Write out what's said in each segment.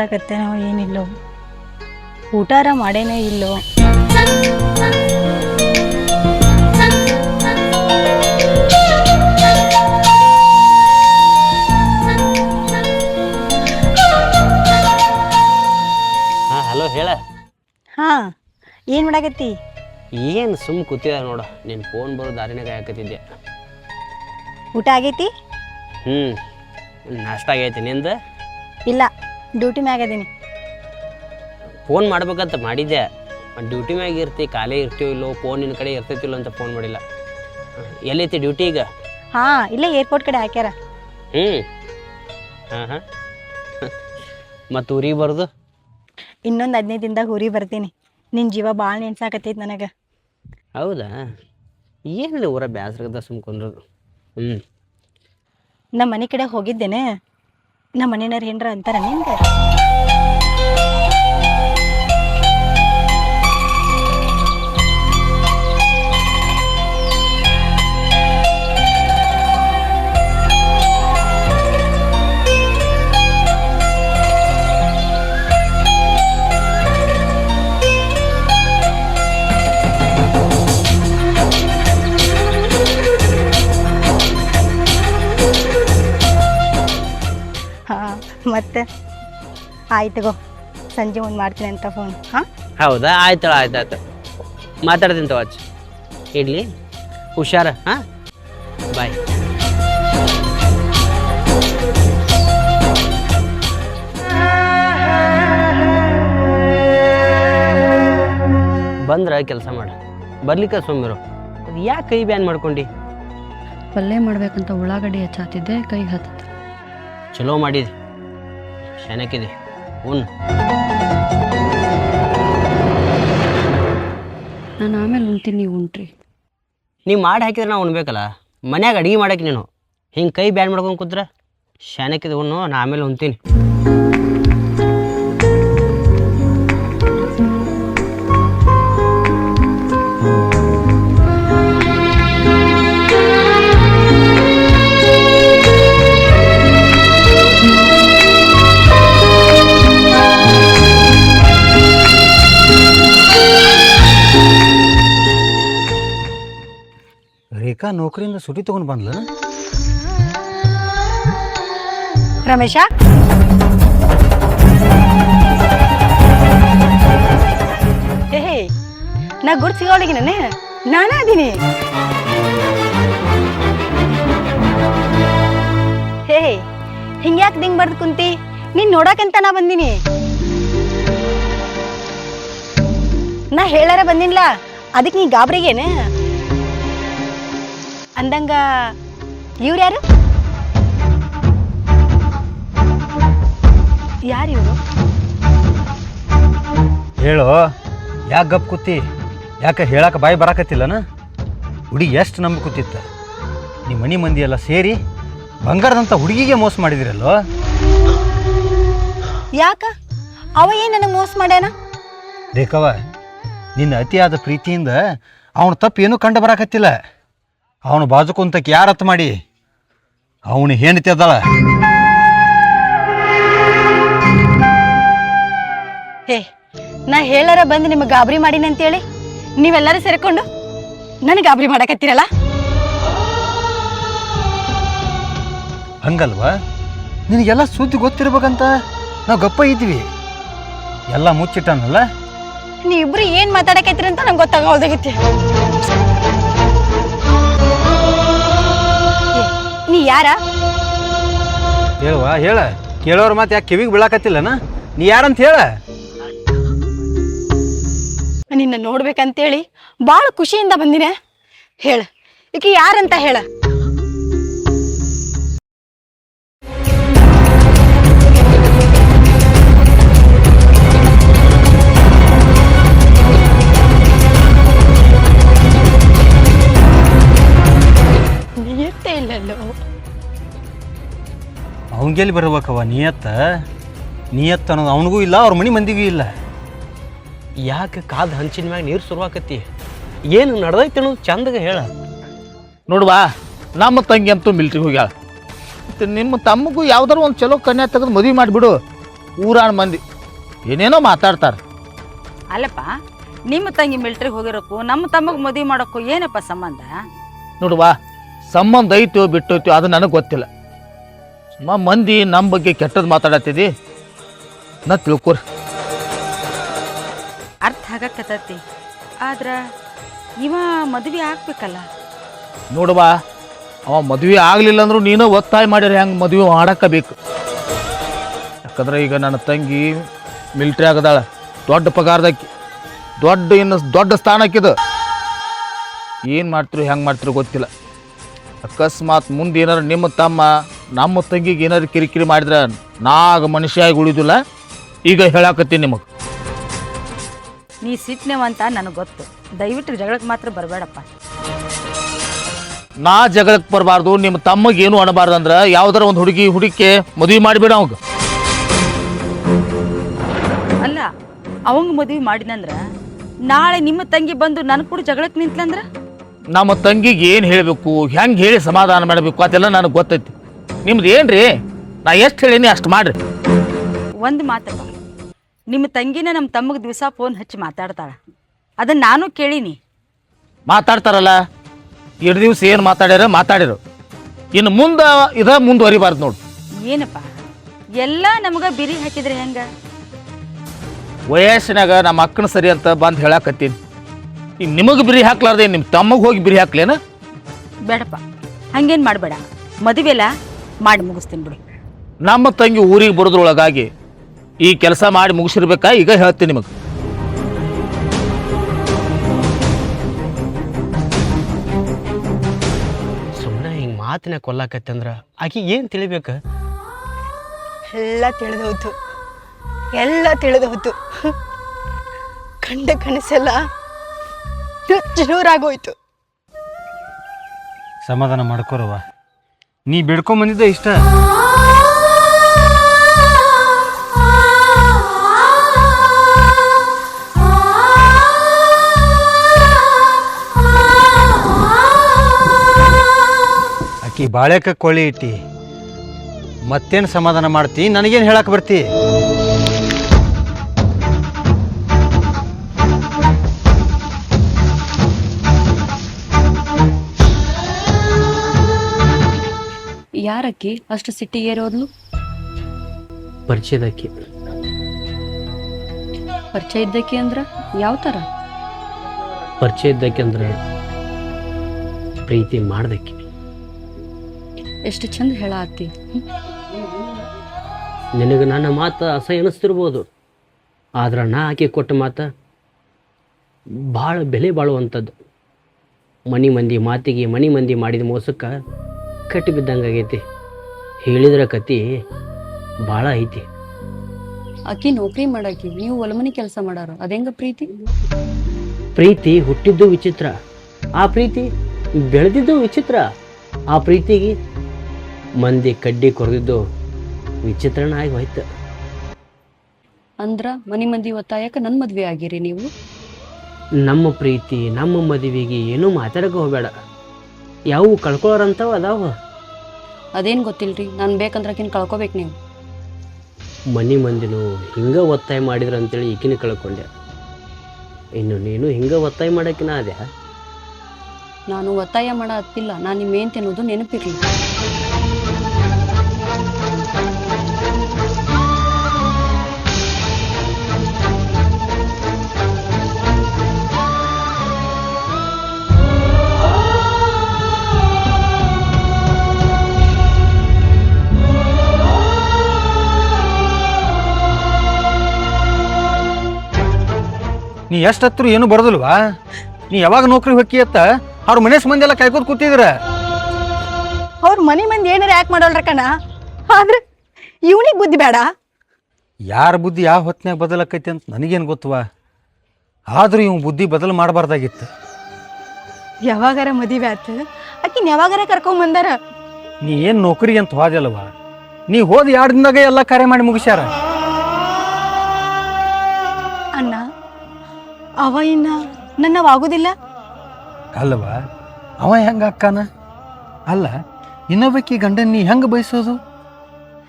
ಮಾಡಾಕತ್ತೇನೋ ಏನಿಲ್ಲೋ, ಊಟಾರ ಮಾಡೇನೋ ಇಲ್ಲೋ. ಹಲೋ ಹೇಳ. ಹಾಂ, ಏನು ಮಾಡಾಕತ್ತಿ? ಏನು ಸುಮ್ಮ ಕೂತಿದ ನೋಡು, ನಿನ್ನ ಫೋನ್ ಬರೋ ದಾರಿನಾಗ ಹಾಕತ್ತಿದ್ದೆ. ಊಟ ಆಗೈತಿ? ನಾಷ್ಟ ಆಗೈತಿ, ನಿಂದು? ಇಲ್ಲ, ಡ್ಯೂಟಿ ಮ್ಯಾಗ ಅದೀನಿ. ಫೋನ್ ಮಾಡ್ಬೇಕಂತ ಮಾಡಿದ್ದೆ, ಡ್ಯೂಟಿ ಮ್ಯಾಗ ಇರ್ತಿ, ಖಾಲಿ ಇರ್ತೀವಿ ಇಲ್ಲೋ, ಫೋನ್ ನಿನ್ನ ಕಡೆ ಇರ್ತೈತಿಲ್ಲೋ ಅಂತ ಫೋನ್ ಮಾಡಿಲ್ಲ. ಎಲ್ಲೈತಿ ಡ್ಯೂಟಿ ಈಗ? ಹಾಂ, ಇಲ್ಲೇ ಏರ್ಪೋರ್ಟ್ ಕಡೆ ಹಾಕ್ಯಾರ. ಹಾಂ ಹಾಂ. ಮತ್ತು ಊರಿಗೆ ಬರೋದು? ಇನ್ನೊಂದು 15 ದಿನದಾಗ ಊರಿಗೆ ಬರ್ತೀನಿ. ನಿನ್ನ ಜೀವ ಭಾಳ ನೆನ್ಸಾಕತ್ತೈತಿ ನನಗೆ. ಹೌದಾ? ಏನಿಲ್ಲ, ಊರ ಬ್ಯಾಸ್ರಗದ ಸುಮ್ಕೊಂಡ್ರು. ನಮ್ಮ ಮನೆ ಕಡೆ ಹೋಗಿದ್ದೇನೆ. ನಮ್ಮ ಮನೆಯವ್ರು ಏನ್ರ ಅಂತಾರ ನಿಂಗೆ? ಹಾಂ, ಮತ್ತೆ ಆಯ್ತಗೋ, ಸಂಜೆ ಒಂದು ಮಾಡ್ತೀನಿ ಅಂತ ಫೋನ್. ಹಾಂ, ಹೌದಾ? ಆಯ್ತಳ, ಆಯ್ತು ಮಾತಾಡ್ತೀನಿ ತವಾಚ್. ಇಡ್ಲಿ, ಹುಷಾರ. ಹಾಂ, ಬಾಯ್. ಬಂದ್ರೆ ಕೆಲಸ ಮಾಡ, ಬರ್ಲಿಕ್ಕೆ ಸುಮ್ಮಿರು. ಅದು ಯಾಕೆ ಕೈ ಬ್ಯಾನ್ ಮಾಡ್ಕೊಂಡು? ಪಲ್ಯ ಮಾಡ್ಬೇಕಂತ ಉಳ್ಳಾಗಡ್ಡಿ ಹೆಚ್ಚಾತಿದ್ದೆ, ಕೈಗೆ ಹತ್ತ. ಚಲೋ ಮಾಡಿದೆ, ಶನಕ್ಕಿದೆ. ನಾನು ಆಮೇಲೆ ಉಣ್ತೀನಿ, ನೀವು ಉಣ್ರಿ. ನೀವು ಮಾಡಿ ಹಾಕಿದ್ರೆ ನಾವು ಉಣ್ಬೇಕಲ್ಲ, ಮನ್ಯಾಗ ಅಡುಗೆ ಮಾಡಕ್ಕೆ ನೀನು ಹಿಂಗೆ ಕೈ ಬ್ಯಾನ್ ಮಾಡ್ಕೊಂಡು ಕೂತ್ರೆ ಶನಕ್ಕಿದೆ ಉಣ್ಣು, ನಾ ಆಮೇಲೆ ಉಣ್ತೀನಿ. ರೇಖಾ ನೌಕರಿಯಿಂದ ಸುಟಿ ತಗೊಂಡು ಬಂದ್ಲ? ರಮೇಶ, ಏ ನಾ ಗುಡ್ ಸಿಗೋಳಿಗೆ ನಾನೇ ಅದೀನಿ. ಹೇ, ಹಿಂಗ್ಯಾಕೆ ದಿಂಗ್ ಬರ್ದು ಕುಂತಿ? ನೀನ್ ನೋಡಕಂತ ನಾ ಬಂದೀನಿ. ನಾ ಹೇಳಾರ ಬಂದಿನ್ಲ, ಅದಕ್ಕೆ ನೀ ಗಾಬ್ರಿಗೇನೆ ಅಂದಂಗ. ಇವ್ರು ಯಾರು? ಇವರು? ಹೇಳು, ಯಾಕೆ ಗಪ್ ಕೂತಿ? ಯಾಕೆ ಹೇಳಕ್ಕೆ ಬಾಯಿ ಬರಾಕತ್ತಿಲ್ಲನ? ಹುಡುಗಿ ಎಷ್ಟು ನಂಬಿ ಕೂತಿತ್ತ. ನಿಮ್ಮ ಮನೆ ಮಂದಿ ಎಲ್ಲ ಸೇರಿ ಬಂಗಾರದಂಥ ಹುಡುಗಿಗೆ ಮೋಸ ಮಾಡಿದಿರಲ್ಲೋ. ಯಾಕ ಅವ ಏನು ನನಗೆ ಮೋಸ ಮಾಡ್ಯಾನ? ರೇಖವ, ನಿನ್ನ ಅತಿಯಾದ ಪ್ರೀತಿಯಿಂದ ಅವನ ತಪ್ಪು ಏನೂ ಕಂಡು ಬರಾಕತ್ತಿಲ್ಲ. ಅವನು ಬಾಜು ಕುಂತಕ್ಕೆ ಯಾರು ಹತ್ತು ಮಾಡಿ ಅವನು ಹೆಂಡತಿ ಅದಾಳ. ಹೇ, ನಾ ಹೇಳಾರ ಬಂದು ನಿಮಗೆ ಗಾಬರಿ ಮಾಡೀನಿ ಅಂತೇಳಿ ನೀವೆಲ್ಲರೂ ಸೇರಿಕೊಂಡು ನನಗೆ ಗಾಬರಿ ಮಾಡಕತ್ತೀರಲ್ಲ? ಹಂಗಲ್ವಾ? ನಿನಗೆಲ್ಲ ಸುದ್ದಿ ಗೊತ್ತಿರ್ಬೇಕಂತ ನಾವು ಗಪ್ಪ ಇದ್ವಿ. ಎಲ್ಲ ಮುಚ್ಚಿಟ್ಟನಲ್ಲ. ನೀವಿಬ್ರು ಏನು ಮಾತಾಡಕತ್ತೀರಿ ಅಂತ ನಂಗೆ ಗೊತ್ತಾಗಲ್ದಾಗೈತಿ. ನೀ ಯಾರ? ಹೇಳುವ, ಹೇಳ. ಕೇಳೋರು ಮತ್ತೆ ಯಾಕೆ ಕಿವಿಗೆ ಬೀಳಾಕತ್ತಿಲ್ಲನ? ನೀ ಯಾರಂತ ಹೇಳ. ನಿನ್ನ ನೋಡ್ಬೇಕಂತೇಳಿ ಭಾಳ ಖುಷಿಯಿಂದ ಬಂದಿನ. ಹೇಳ, ಈಕೆ ಯಾರಂತ ಹೇಳ. ನಿಯತ್ತೇ ಇಲ್ಲಲ್ಲೋ. ಅವಂಗೆಲ್ಲಿ ಬರ್ಬೇಕವ ನಿಯತ್ತ? ನಿಯತ್ತ ಅನ್ನೋದು ಅವನಿಗೂ ಇಲ್ಲ, ಅವ್ರ ಮನೆ ಮಂದಿಗೂ ಇಲ್ಲ. ಯಾಕೆ ಕಾದ ಹಂಚಿನ ಮ್ಯಾಗ ನೀರು ಸುರುವಾಕತ್ತಿ? ಏನು ನಡೆದೈತಿ ಅನ್ನೋದು ಚಂದಗೆ ಹೇಳ. ನೋಡುವಾ, ನಮ್ಮ ತಂಗಿ ಅಂತೂ ಮಿಲ್ಟ್ರಿಗೆ ಹೋಗ್ಯಾಳ. ಮತ್ತು ನಿಮ್ಮ ತಮ್ಮಗೂ ಯಾವ್ದಾರು ಒಂದು ಚಲೋ ಕನ್ಯಾ ತೆಗೆದು ಮದುವೆ ಮಾಡಿಬಿಡು. ಊರಾನ ಮಂದಿ ಏನೇನೋ ಮಾತಾಡ್ತಾರೆ. ಅಲ್ಲಪ್ಪ, ನಿಮ್ಮ ತಂಗಿ ಮಿಲ್ಟ್ರಿಗೆ ಹೋಗಿರೋಕ್ಕೂ ನಮ್ಮ ತಮ್ಮಗೆ ಮದುವೆ ಮಾಡೋಕ್ಕೂ ಏನಪ್ಪ ಸಂಬಂಧ? ನೋಡುವಾ, ಸಂಬಂಧ ಐತೋ ಬಿಟ್ಟೋಯ್ತೋ ಅದು ನನಗೆ ಗೊತ್ತಿಲ್ಲ. ಮಂದಿ ನಮ್ಮ ಬಗ್ಗೆ ಕೆಟ್ಟದ್ದು ಮಾತಾಡತ್ತಿದಿ ನಾ ತಿಳ್ಕೊರಿ. ಅರ್ಥ ಆಗಕತ್ತೈತಿ, ಆದ್ರೆ ಇವ ಮದುವೆ ಆಗ್ಬೇಕಲ್ಲ. ನೋಡುವಾ, ಅವ ಮದುವೆ ಆಗಲಿಲ್ಲ ಅಂದ್ರೂ ನೀನು ಒತ್ತಾಯ ಮಾಡಿರಿ ಹೆಂಗೆ ಮದುವೆ ಮಾಡಕ್ಕಬೇಕು. ಯಾಕಂದ್ರೆ ಈಗ ನನ್ನ ತಂಗಿ ಮಿಲ್ಟ್ರಿ ಆಗದಾಳ, ದೊಡ್ಡ ಪಗಾರದಕ್ಕಿ, ದೊಡ್ಡ ಸ್ಥಾನಕ್ಕಿದು. ಏನು ಮಾಡ್ತಿರು ಹೆಂಗೆ ಮಾಡ್ತಿರು ಗೊತ್ತಿಲ್ಲ. ಅಕಸ್ಮಾತ್ ಮುಂದೆ ಏನಾರು ನಿಮ್ಮ ತಮ್ಮ ನಮ್ಮ ತಂಗಿಗೆ ಏನಾರು ಕಿರಿಕಿರಿ ಮಾಡಿದ್ರೆ ನಾಗ ಮನುಷ್ಯ ಆಗಿ ಉಳಿದಿಲ್ಲ. ಈಗ ಹೇಳಾಕತ್ತೀನಿ ನಿಮಗೆ. ನೀ ಸಿಟ್ನೇವಂತ ನನಗೆ ಗೊತ್ತು, ದಯವಿಟ್ಟು ಜಗಳಕ್ಕೆ ಮಾತ್ರ ಬರಬೇಡಪ್ಪ. ನಾ ಜಗಳಕ್ಕೆ ಬರಬಾರ್ದು, ನಿಮ್ಮ ತಮ್ಮಗೆ ಏನು ಅನ್ನಬಾರ್ದು ಅಂದ್ರೆ ಯಾವ್ದಾರ ಒಂದು ಹುಡುಗಿ ಮದುವೆ ಮಾಡಿಬಿಡ ಅವಾಗ. ಅಲ್ಲ, ಅವಂಗ ಮದುವೆ ಮಾಡಿದಂದ್ರ ನಾಳೆ ನಿಮ್ಮ ತಂಗಿ ಬಂದು ನನ್ನ ಕೂಡ ಜಗಳಕ್ಕೆ ನಿಂತ್ಲಂದ್ರ ನಮ್ಮ ತಂಗಿಗೆ ಏನು ಹೇಳಬೇಕು, ಹೆಂಗೆ ಹೇಳಿ ಸಮಾಧಾನ ಮಾಡಬೇಕು ಅದೆಲ್ಲ ನನಗೆ ಗೊತ್ತೈತಿ. ನಿಮ್ದು ಏನ್ರಿ, ನಾ ಎಷ್ಟು ಹೇಳೀನಿ ಅಷ್ಟು ಮಾಡ್ರಿ. ಒಂದು ಮಾತಪ್ಪ, ನಿಮ್ಮ ತಂಗಿನ ನಮ್ಮ ತಮ್ಮಗೆ ದಿವಸ ಫೋನ್ ಹಚ್ಚಿ ಮಾತಾಡ್ತಾಳ, ಅದನ್ನ ನಾನು ಕೇಳೀನಿ. ಮಾತಾಡ್ತಾರಲ್ಲ, 2 ದಿವಸ ಏನು ಮಾತಾಡಿರು. ಇನ್ನು ಮುಂದುವರಿಬಾರ್ದು ನೋಡು. ಏನಪ್ಪ, ಎಲ್ಲ ನಮಗ ಬಿರಿ ಹಾಕಿದ್ರೆ ಹೆಂಗ? ವಯಸ್ಸಿನಾಗ ನಮ್ಮ ಅಕ್ಕನ ಸರಿ ಅಂತ ಬಂದು ಹೇಳಾಕತ್ತೀನಿ. ಈಗ ನಿಮಗೆ ಬಿರಿ ಹಾಕ್ಲಾರ್ದೆ ನಿಮ್ಮ ತಮ್ಮಗೆ ಹೋಗಿ ಬಿರಿ ಹಾಕ್ಲೇನ? ಬೇಡಪ್ಪ, ಹಂಗೇನು ಮಾಡಬೇಡ, ಮದುವೆಲ್ಲ ಮಾಡಿ ಮುಗಿಸ್ತೀನಿ ಬಿಡು. ನಮ್ಮ ತಂಗಿ ಊರಿಗೆ ಬರೋದ್ರೊಳಗಾಗಿ ಈ ಕೆಲಸ ಮಾಡಿ ಮುಗಿಸಿರ್ಬೇಕಾ? ಈಗ ಹೇಳ್ತೀನಿ ನಿಮಗೆ. ಸುಮ್ಮನೆ ಹಿಂಗೆ ಮಾತಿನ ಕೊಲ್ಲಾಕತ್ತಂದ್ರೆ ಆಕೆ ಏನು ತಿಳಿಬೇಕು? ಎಲ್ಲ ತಿಳಿದೋಯ್ತು. ಕಂಡ ಕನಸೆಲ್ಲ ಜೋರಾಗೋಯ್ತು. ಸಮಾಧಾನ ಮಾಡ್ಕೊರವ, ನೀ ಬೇಡ್ಕೊಂಬಂದಿದ್ದೆ ಇಷ್ಟ. ಆಕಿ ಬಾಳೆಕ ಕೊಳ್ಳಿ ಇಟ್ಟಿ ಮತ್ತೇನು ಸಮಾಧಾನ ಮಾಡ್ತಿ? ನನಗೇನು ಹೇಳಕ್ಕೆ ಬರ್ತಿ? ಯಾರಕ್ಕಿ ಅಷ್ಟು ಸಿಟ್ಟಿಗೇರೋದ್ಲು? ಪರಿಚಯದಕ್ಕೆ. ಪರಿಚಯ ಇದ್ದಕ್ಕಿ ಅಂದ್ರ ಯಾವ ಥರ? ಪರಿಚಯ ಇದ್ದಕ್ಕೆ ಅಂದ್ರೆ ಪ್ರೀತಿ ಮಾಡ್ದಕ್ಕೆ. ಎಷ್ಟು ಚಂದ ಹೇಳತ್ತಿ. ನಿನಗೆ ನನ್ನ ಮಾತು ಅಸಹ್ಯ ಅನಿಸ್ತಿರ್ಬೋದು, ಆದ್ರೆ ನಾ ಆಕೆ ಕೊಟ್ಟ ಮಾತು ಭಾಳ ಬೆಲೆ ಬಾಳುವಂಥದ್ದು. ಮನೆ ಮಂದಿ ಮಾತಿಗೆ ಮನೆ ಮಂದಿ ಮಾಡಿದ ಮೋಸಕ್ಕೆ ಕಟ್ಟಿ ಬಿದ್ದಂಗೆ ಆಗೈತಿ. ಹೇಳಿದ್ರೆ ಕತಿ ಭಾಳ ಐತಿ. ಅಕ್ಕಿ ನೌಕರಿ ಮಾಡಾಕಿ, ನೀವು ಹೊಲಮನಿ ಕೆಲಸ ಮಾಡಾರ, ಅದೆಂಗ ಪ್ರೀತಿ? ಪ್ರೀತಿ ಹುಟ್ಟಿದ್ದು ವಿಚಿತ್ರ, ಆ ಪ್ರೀತಿ ಬೆಳೆದಿದ್ದು ವಿಚಿತ್ರ. ಆ ಪ್ರೀತಿಗೆ ಮಂದಿ ಕಡ್ಡಿ ಕೊರೆದಿದ್ದು ವಿಚಿತ್ರನ ಆಗಿ ಹೋಯ್ತು. ಅಂದ್ರ ಮನಿ ಮಂದಿ ಒತ್ತಾಯಕ್ಕೆ ನನ್ನ ಮದ್ವೆ ಆಗಿರಿ ನೀವು? ನಮ್ಮ ಪ್ರೀತಿ ನಮ್ಮ ಮದುವೆಗೆ ಏನೂ ಮಾತಾಡಕ್ಕೆ ಹೋಗಬೇಡ. ಯಾವ ಕಳ್ಕೊಳ್ಳೋರಂಥವು ಅದಾವ. ಅದೇನು ಗೊತ್ತಿಲ್ರಿ, ನಾನು ಬೇಕಂದ್ರಕಿನ್ ಕಳ್ಕೊಬೇಕು ನೀವು. ಮನೆ ಮಂದಿನೂ ಹಿಂಗೆ ಒತ್ತಾಯ ಮಾಡಿದ್ರು ಅಂತೇಳಿ ಈಕಿನ ಕಳ್ಕೊಂಡೆ. ಇನ್ನು ನೀನು ಹಿಂಗೆ ಒತ್ತಾಯ ಮಾಡೋಕಿನ ಅದ್ಯಾ? ನಾನು ಒತ್ತಾಯ ಮಾಡ ಹತ್ತಿಲ್ಲ, ನಾನು ನಿಮ್ಮ ಏನ್ ತಿನ್ನೋದು ನೆನಪಿರ್ಲಿ. ನೀ ಎಷ್ಟು ಹತ್ರು ಏನು ಬರೋದಿಲ್ವಾ? ನೀ ಯಾವಾಗ ನೌಕರಿ ಹೊಕ್ಕಿ ಅತ್ತ ಅವ್ರ ಮನೆ ಮಂದಿ ಎಲ್ಲ ಕಾಯ್ಕೋತ ಕೂತಿದ್ರ. ಅವ್ರ ಮನೆ ಮಂದಿ ಏನಾರ ಯಾಕೆ ಮಾಡೋಲ್ರ ಕಣ, ಆದ್ರೆ ಇವನಿಗೆ ಬುದ್ಧಿ ಬೇಡ? ಯಾರ ಬುದ್ಧಿ ಯಾವ ಹೊತ್ತಿನಾಗ ಬದಲಾಕೈತಿ ಅಂತ ನನಗೇನು ಗೊತ್ತವಾ? ಆದ್ರೂ ಇವ್ ಬುದ್ಧಿ ಬದಲು ಮಾಡಬಾರ್ದಾಗಿತ್ತು. ಯಾವಾಗಾರ ಮದುವೆ ಆತು, ಆಕಿನ ಯಾವಾಗಾರ ಕರ್ಕೊಂಬಂದಾರ. ನೀ ಏನು ನೌಕರಿ ಅಂತ ಹೋದಲ್ವಾ? ನೀ ಹೋದ 2 ದಿನದಾಗ ಎಲ್ಲ ಕಾರ್ಯ ಮಾಡಿ ಮುಗಿಸ್ಯಾರ. ಅಣ್ಣ, ಅವ ಇನ್ನ ನನ್ನವಾಗುದಿಲ್ಲ ಅಲ್ವಾ? ಅವ ಹೆಂಗ ಅಕ್ಕಾನ? ಅಲ್ಲ, ಇನ್ನೊಬ್ಬಕಿ ಗಂಡನ್ ನೀ ಹೆಂಗ ಬಯಸೋದು?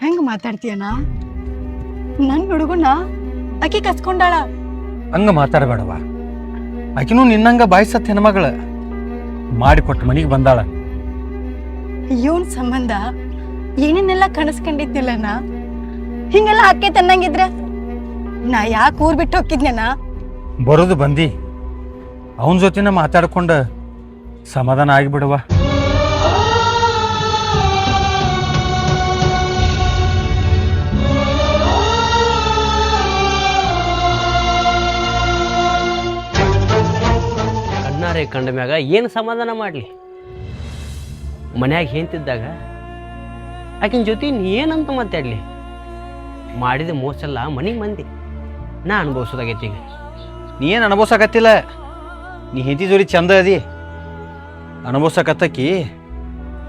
ಹೆಂಗ ಮಾತಾಡ್ತೀಯಣ್ಣ? ನನ್ನ ಹುಡುಗನ ಆಕಿ ಕಸ್ಕೊಂಡಾಳ. ಹಂಗ ಮಾತಾಡಬೇಡವ. ಆಕಿನೂ ನಿನ್ನಂಗ ಬಾಯ್ಸತ್ ಹೆಣ್ಮಗಳ ಮಾಡಿಕೊಟ್ಟು ಮನೆಗೆ ಬಂದಾಳ. ಇವನ್ ಸಂಬಂಧ ಏನೇನೆಲ್ಲ ಕನಸ್ಕೊಂಡಿದ್ದಿಲ್ಲ ನಾ. ಹಿಂಗೆಲ್ಲ ಅಕ್ಕೆ ತನ್ನಂಗಿದ್ರ ನಾ ಯಾಕೆ ಊರ್ ಬಿಟ್ಟು ಹೋಗಿದ್ನೇನ? ಬರೋದು ಬಂದಿ ಅವನ ಜೊತೆನ ಮಾತಾಡ್ಕೊಂಡ ಸಮಾಧಾನ ಆಗಿಬಿಡುವ. ಕಣ್ಣಾರೆ ಕಂಡ ಮ್ಯಾಗ ಏನು ಸಮಾಧಾನ ಮಾಡಲಿ? ಮನ್ಯಾಗ ಹೇಂತಿದ್ದಾಗ ಆಕಿನ ಜೊತೆ ಏನಂತ ಮಾತಾಡಲಿ? ಮಾಡಿದ ಮೋಸಲ್ಲ ಮನೆ ಮಂದಿ ನಾ ಅನುಭವಿಸೋದಾಗೈತಿ. ಈಗ ನೀ ಏನು ಅನುಭವಿಸಕತ್ತಿಲ್ಲ, ನೀ ಹೆಂಡತಿ ಜೋಡಿ ಚಂದ ಅದಿ. ಅನುಭವಿಸಕತ್ತಕ್ಕಿ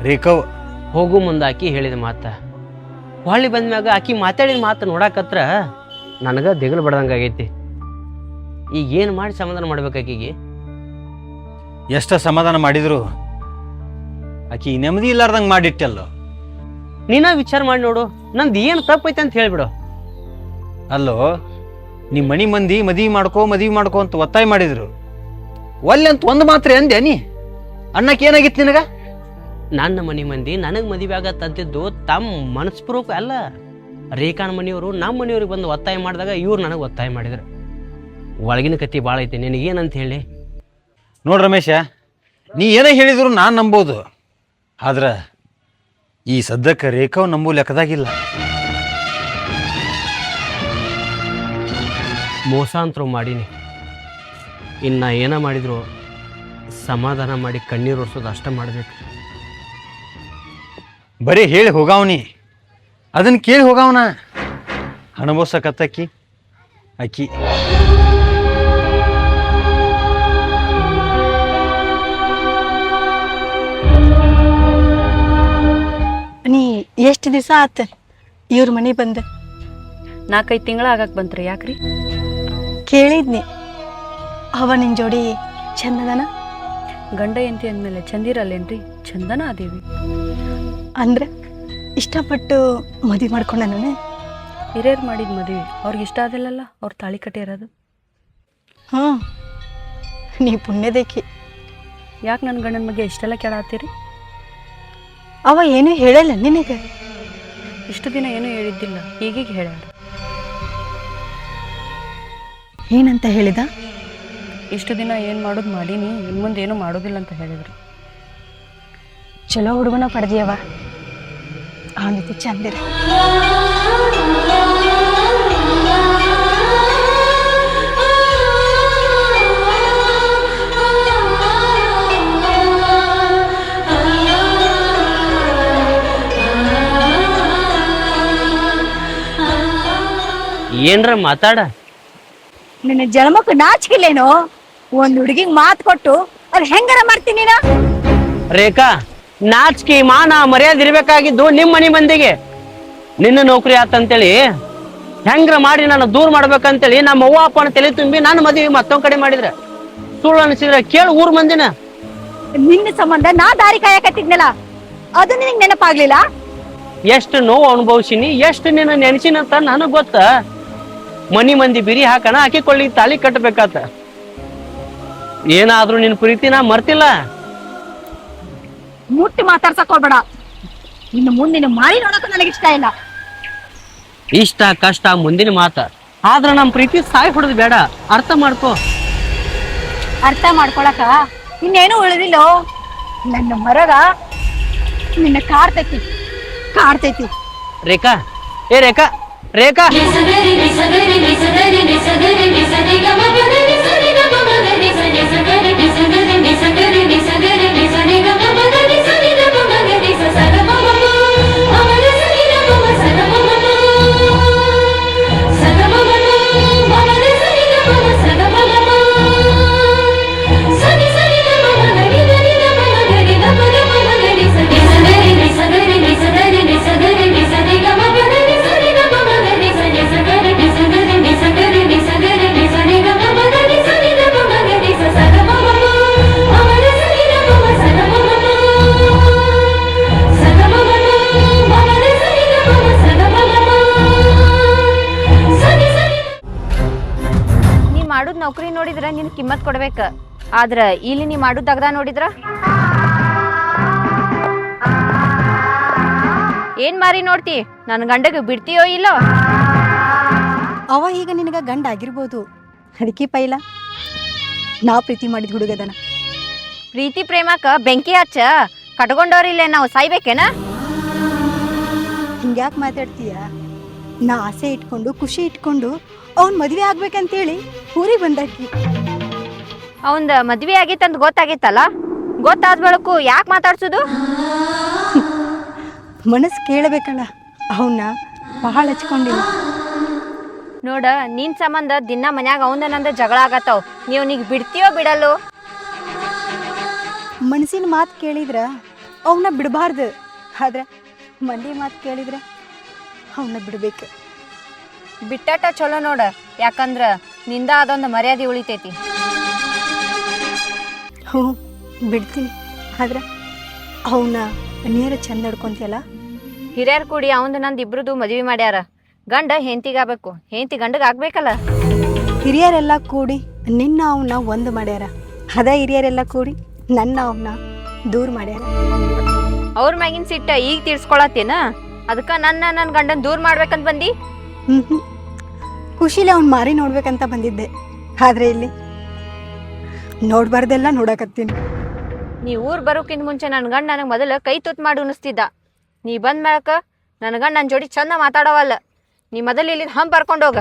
ರೇಖವ್. ಹೋಗು ಮುಂದೆ ಆಕಿ ಹೇಳಿದ ಮಾತು ಹೊಳ್ಳಿ ಬಂದ್ಮ್ಯಾಗ ಆಕಿ ಮಾತಾಡಿದ ಮಾತು ನೋಡಾಕತ್ರ ನನಗೆ ದಿಗಲು ಬಡ್ದಂಗೆ ಆಗೈತಿ. ಈಗ ಏನು ಮಾಡಿ ಸಮಾಧಾನ ಮಾಡ್ಬೇಕಾಕಿಗೆ? ಎಷ್ಟ ಸಮಾಧಾನ ಮಾಡಿದ್ರು ಆಕಿ ನೆಮ್ಮದಿ ಇಲ್ಲಾರ್ದಂಗೆ ಮಾಡಿಟ್ಟಲ್ಲ. ನೀನ ವಿಚಾರ ಮಾಡಿ ನೋಡು, ನಂದು ಏನು ತಪ್ಪೈತೆ ಅಂತ ಹೇಳ್ಬಿಡು. ಅಲ್ಲೋ, ನಿಮ್ಮ ಮನೆ ಮಂದಿ ಮದುವೆ ಮಾಡ್ಕೋ ಅಂತ ಒತ್ತಾಯ ಮಾಡಿದ್ರು. ಒಲ್ಲೆ ಅಂತ ಒಂದು ಮಾತ್ರ ಅಂದೆ ನೀ? ಅನ್ನಕ್ಕೆ ಏನಾಗಿತ್ತು ನಿನಗ? ನನ್ನ ಮನೆ ಮಂದಿ ನನಗೆ ಮದುವೆ ಆಗತ್ತಂತಿದ್ದು ತಮ್ಮ ಮನಸ್ಪೂರ್ವಕ ಅಲ್ಲ. ರೇಖಾನ ಮನೆಯವರು ನಮ್ಮ ಮನೆಯವ್ರಿಗೆ ಬಂದು ಒತ್ತಾಯ ಮಾಡಿದಾಗ ಇವ್ರು ನನಗೆ ಒತ್ತಾಯ ಮಾಡಿದ್ರು. ಒಳಗಿನ ಕತ್ತಿ ಭಾಳ ಐತೆ. ನಿನಗೇನಂತ ಹೇಳಿ? ನೋಡು ರಮೇಶ, ನೀ ಏನೇ ಹೇಳಿದ್ರು ನಾನು ನಂಬೋದು. ಆದ್ರೆ ಈ ಸದ್ಯಕ್ಕೆ ರೇಖಾವ್ ನಂಬೋ ಲೆಕ್ಕದಾಗಿಲ್ಲ. ಮೋಸಾಂತರ ಮಾಡೀನಿ. ಇನ್ನು ಏನ ಮಾಡಿದ್ರು ಸಮಾಧಾನ ಮಾಡಿ ಕಣ್ಣೀರು ಒರೆಸೋದು ಅಷ್ಟ ಮಾಡಬೇಕು. ಬರೀ ಹೇಳಿ ಹೋಗಾವನಿ, ಅದನ್ನು ಕೇಳಿ ಹೋಗಾವನ. ಅನುಭವಿಸಕತ್ತಕ್ಕಿ ಅಕ್ಕಿ. ನೀ ಎಷ್ಟು ದಿವಸ ಆತ ಇವ್ರ ಮನೆ ಬಂದ? 4-5 ತಿಂಗಳ ಆಗಕ್ಕೆ ಬಂತ್ರಿ. ಯಾಕ್ರಿ? ಕೇಳಿದ್ನಿ. ಅವ ನಿನ್ ಜೋಡಿ ಚಂದದನ? ಗಂಡ ಎಂತಿ ಅಂದಮೇಲೆ ಚಂದಿರಲ್ಲೇನ್ರಿ? ಚಂದನ ಅದೇವಿ. ಅಂದ್ರೆ ಇಷ್ಟಪಟ್ಟು ಮದುವೆ ಮಾಡ್ಕೊಂಡ ನಾನು? ಹಿರಿಯರು ಮಾಡಿದ ಮದುವೆ ಅವ್ರಿಗೆ ಇಷ್ಟ ಆದಿಲ್ಲಲ್ಲ, ಅವ್ರು ತಾಳಿ ಕಟ್ಟಿರೋದು. ಹ್ಞೂ, ನೀ ಪುಣ್ಯದೇಕಿ. ಯಾಕೆ ನನ್ನ ಗಂಡನ ಬಗ್ಗೆ ಇಷ್ಟೆಲ್ಲ ಕೇಳಾತ್ತೀರಿ? ಅವ ಏನೂ ಹೇಳಲ್ಲ ನಿನಗೆ? ಇಷ್ಟು ದಿನ ಏನೂ ಹೇಳಿದ್ದಿಲ್ಲ, ಈಗೀಗ ಹೇಳ್ಯಾರ. ಏನಂತ ಹೇಳಿದ? ಇಷ್ಟು ದಿನ ಏನು ಮಾಡೋದು ಮಾಡೀನಿ, ಇನ್ನು ಮುಂದೆ ಏನೂ ಮಾಡೋದಿಲ್ಲ ಅಂತ ಹೇಳಿದ್ರು. ಚಲೋ ಹುಡುಗನ ಪಡೆದಿಯವ, ಅವನ ಜೊತೆ ಚಂದಿರ. ಏನ್ರ ಮಾತಾಡ. ನಿನ್ನ ಜನ್ಮಕ್ಕೆ ನಾಚಿಕಿಲ್ಲೇನೋ? ಒಂದ್ ಹುಡುಗಿಗೆ ಮಾತು ಕೊಟ್ಟು ಅದು ಹೆಂಗಾರ ಮಾಡ್ತೀನಿ ನಾ? ರೇಖಾ, ನಾಚಿಕೆ ಮಾನ ಮರ್ಯಾದೆ ಇರ್ಬೇಕಾಗಿದ್ದು ನಿಮ್ಮ ಮನೆ ಮಂದಿಗೆ. ನಿನ್ನ ನೌಕರಿ ಆತಂತೇಳಿ ಹೆಂಗ್ರ ಮಾಡಿ ನಾನು ದೂರ ಮಾಡ್ಬೇಕಂತೇಳಿ ನಮ್ಮ ಅವ್ವ ಅಪ್ಪನ ತಲೆ ತುಂಬಿ ನಾನು ಮದುವೆ ಮತ್ತೊಂದ್ ಕಡೆ ಮಾಡಿದ್ರೆ ಸುಳ್ಳು ಅನಿಸಿದ್ರೆ ಕೇಳು ಊರ್ ಮಂದಿನ. ನಿನ್ನ ಸಂಬಂಧ ನಾ ದಾರಿ ಕಾಯಕತ್ತಿದ್ನಲ್ಲ, ಅದು ನಿನಗೆ ನೆನಪಾಗ್ಲಿಲ್ಲ? ಎಷ್ಟು ನೋವು ಅನುಭವಿಸಿನಿ, ಎಷ್ಟು ನಿನ್ನ ನೆನೆಸಿನಂತ ನನಗ್ ಗೊತ್ತ. ಮನಿ ಮಂದಿ ಬಿರಿ ಹಾಕಣ ಹಾಕಿಕೊಳ್ಳಿ ತಾಲಿ ಕಟ್ಟಬೇಕಾತ. ಏನಾದ್ರೂ ನಿನ್ ಪ್ರೀತಿನ ಮರ್ತಿಲ್ಲ. ಮುಟ್ಟಿ ಮಾತಾಡ್ಸಕ್ ಹೋಗ್ಬೇಡ. ಇನ್ನು ಮುಂದಿನ ಮಾರಿ ನೋಡಕ ನನಗೆ ಇಷ್ಟ ಇಲ್ಲ. ಇಷ್ಟ ಕಷ್ಟ ಮುಂದಿನ ಮಾತ, ಆದ್ರ ನಮ್ ಪ್ರೀತಿ ಸಾಯ್ ಹೊಡೆದ್ ಬೇಡ. ಅರ್ಥ ಮಾಡ್ಕೋ. ಅರ್ಥ ಮಾಡ್ಕೊಳಕ ಇನ್ನೇನು ಉಳಿದಿಲ್ಲೋ. ನನ್ನ ಮರಗ ನಿನ್ನ ಕಾಡ್ತೈತಿ. ರೇಖಾ, ಏ ರೇಖಾ, ರೇಖಾ. Ni ಮಾಡುದ್ ನೌಕರಿ ನೋಡಿದ್ರ ನಿನ್ ಕಿಮ್ಮತ್ ಕೊಡ್ಬೇಕ. ಆದ್ರ ಇಲ್ಲಿ ನೀ ಮಾಡುದ್ ದಗದ ನೋಡಿದ್ರ ಏನ್ ಮಾರಿ ನೋಡ್ತಿ? ನನ್ ಗಂಡಗ ಬಿಡ್ತೀಯೋ ಇಲ್ಲೋ? ಅವ ಈಗ ನಿನಗ ಗಂಡ ಆಗಿರ್ಬೋದು, ಅದಕ್ಕೆ ಪೈಲ ನಾ ಪ್ರೀತಿ ಮಾಡಿದ ಹುಡುಗದನ. ಪ್ರೀತಿ ಪ್ರೇಮಕ್ಕ ಬೆಂಕಿ ಹಚ್ಚ ಕಟ್ಕೊಂಡವ್ರಿಲ್ಲೇ ನಾವು ಸಾಯ್ಬೇಕೇನ? ಹಿಂಗ್ಯಾಕೆ ಮಾತಾಡ್ತೀಯ? ನಾ ಆಸೆ ಇಟ್ಕೊಂಡು ಖುಷಿ ಇಟ್ಕೊಂಡು ಅವ್ನ ಮದುವೆ ಆಗ್ಬೇಕಂತೇಳಿ ಊರಿಗೆ ಬಂದಾಕಿ. ಅವಂದ ಮದ್ವೆ ಆಗಿತ್ತಂತ ಗೊತ್ತಾಗಿತ್ತಲ್ಲ, ಗೊತ್ತಾದ ಬಳಕು ಯಾಕೆ ಮಾತಾಡ್ಸುದು? ಮನಸ್ಸು ಕೇಳಬೇಕಲ್ಲ, ಅವನ್ನ ಬಹಳ ಹಚ್ಕೊಂಡಿಲ್ಲ. ನೋಡ, ನಿನ್ ಸಂಬಂಧ ದಿನ ಮನ್ಯಾಗ ಅವಂದ ನಂದ ಜಗಳ ಆಗತ್ತಾವ. ನೀವು ನೀಗ್ ಬಿಡ್ತೀಯೋ ಬಿಡಲ್ಲೋ? ಮನಸ್ಸಿನ ಮಾತು ಕೇಳಿದ್ರ ಅವನ್ನ ಬಿಡಬಾರ್ದು, ಆದ್ರೆ ಮಂದಿ ಮಾತು ಕೇಳಿದ್ರ ಅವನ್ನ ಬಿಡ್ಬೇಕು. ಬಿಟ್ಟಾಟ ಚಲೋ ನೋಡ, ಯಾಕಂದ್ರ ನಿಂದ ಅದೊಂದು ಮರ್ಯಾದೆ ಉಳಿತೈತಿ. ಹ್ಞೂ ಬಿಡ್ತೀನಿ, ಆದ್ರೆ ಅವನ್ನ ನೇರ ಚಂದ ನಡ್ಕೊಂತಿಯಲ್ಲ. ಹಿರಿಯರ್ ಕೂಡಿ ಅವಂದ ನಂದು ಇಬ್ರದು ಮದ್ವಿ ಮಾಡ್ಯಾರ. ಗಂಡ ಹೆಂಡತಿಗಾಗಬೇಕು, ಹೆಂಡತಿ ಗಂಡಗ ಆಗ್ಬೇಕಲ್ಲ. ಹಿರಿಯರೆಲ್ಲ ಕೂಡಿ ನಿನ್ನ ಅವನ್ನ ಒಂದು ಮಾಡ್ಯಾರ, ಅದ ಹಿರಿಯರೆಲ್ಲ ಕೂಡಿ ನನ್ನ ಅವನ್ನ ದೂರ ಮಾಡ್ಯಾರ. ಅವ್ರ ಮ್ಯಾಗಿನ ಸಿಟ್ಟ ಈಗ ತೀರ್ಸ್ಕೊಳತ್ತೇನ? ಅದಕ್ಕ ನನ್ನ ಗಂಡನ್ ದೂರ ಮಾಡ್ಬೇಕಂತ ಬಂದಿ? ಖುಷಿಲಿ ಅವ್ನ ಮಾರಿ ನೋಡ್ಬೇಕಂತ ಬಂದಿದ್ದೆ, ಆದ್ರೆ ಇಲ್ಲಿ ನೋಡ್ಬಾರ್ದೆಲ್ಲ ನೋಡಕತ್ತೀನಿ. ನೀ ಊರ್ ಬರೋಕ್ಕಿಂತ ಮುಂಚೆ ನನ್ನ ಗಂಡ ನನಗೆ ಮೊದಲು ಕೈ ತುತ್ತು ಮಾಡಿ ಉಣಿಸ್ತಿದ್ದ. ನೀ ಬಂದ ಮ್ಯಾಕ ನನ್ನ ಗಂಡ ನನ್ನ ಜೋಡಿ ಚಂದ ಮಾತಾಡವಲ್ಲ. ನೀ ಮೊದಲು ಇಲ್ಲಿ ಹಂಪ್ ಬರ್ಕೊಂಡೋಗ.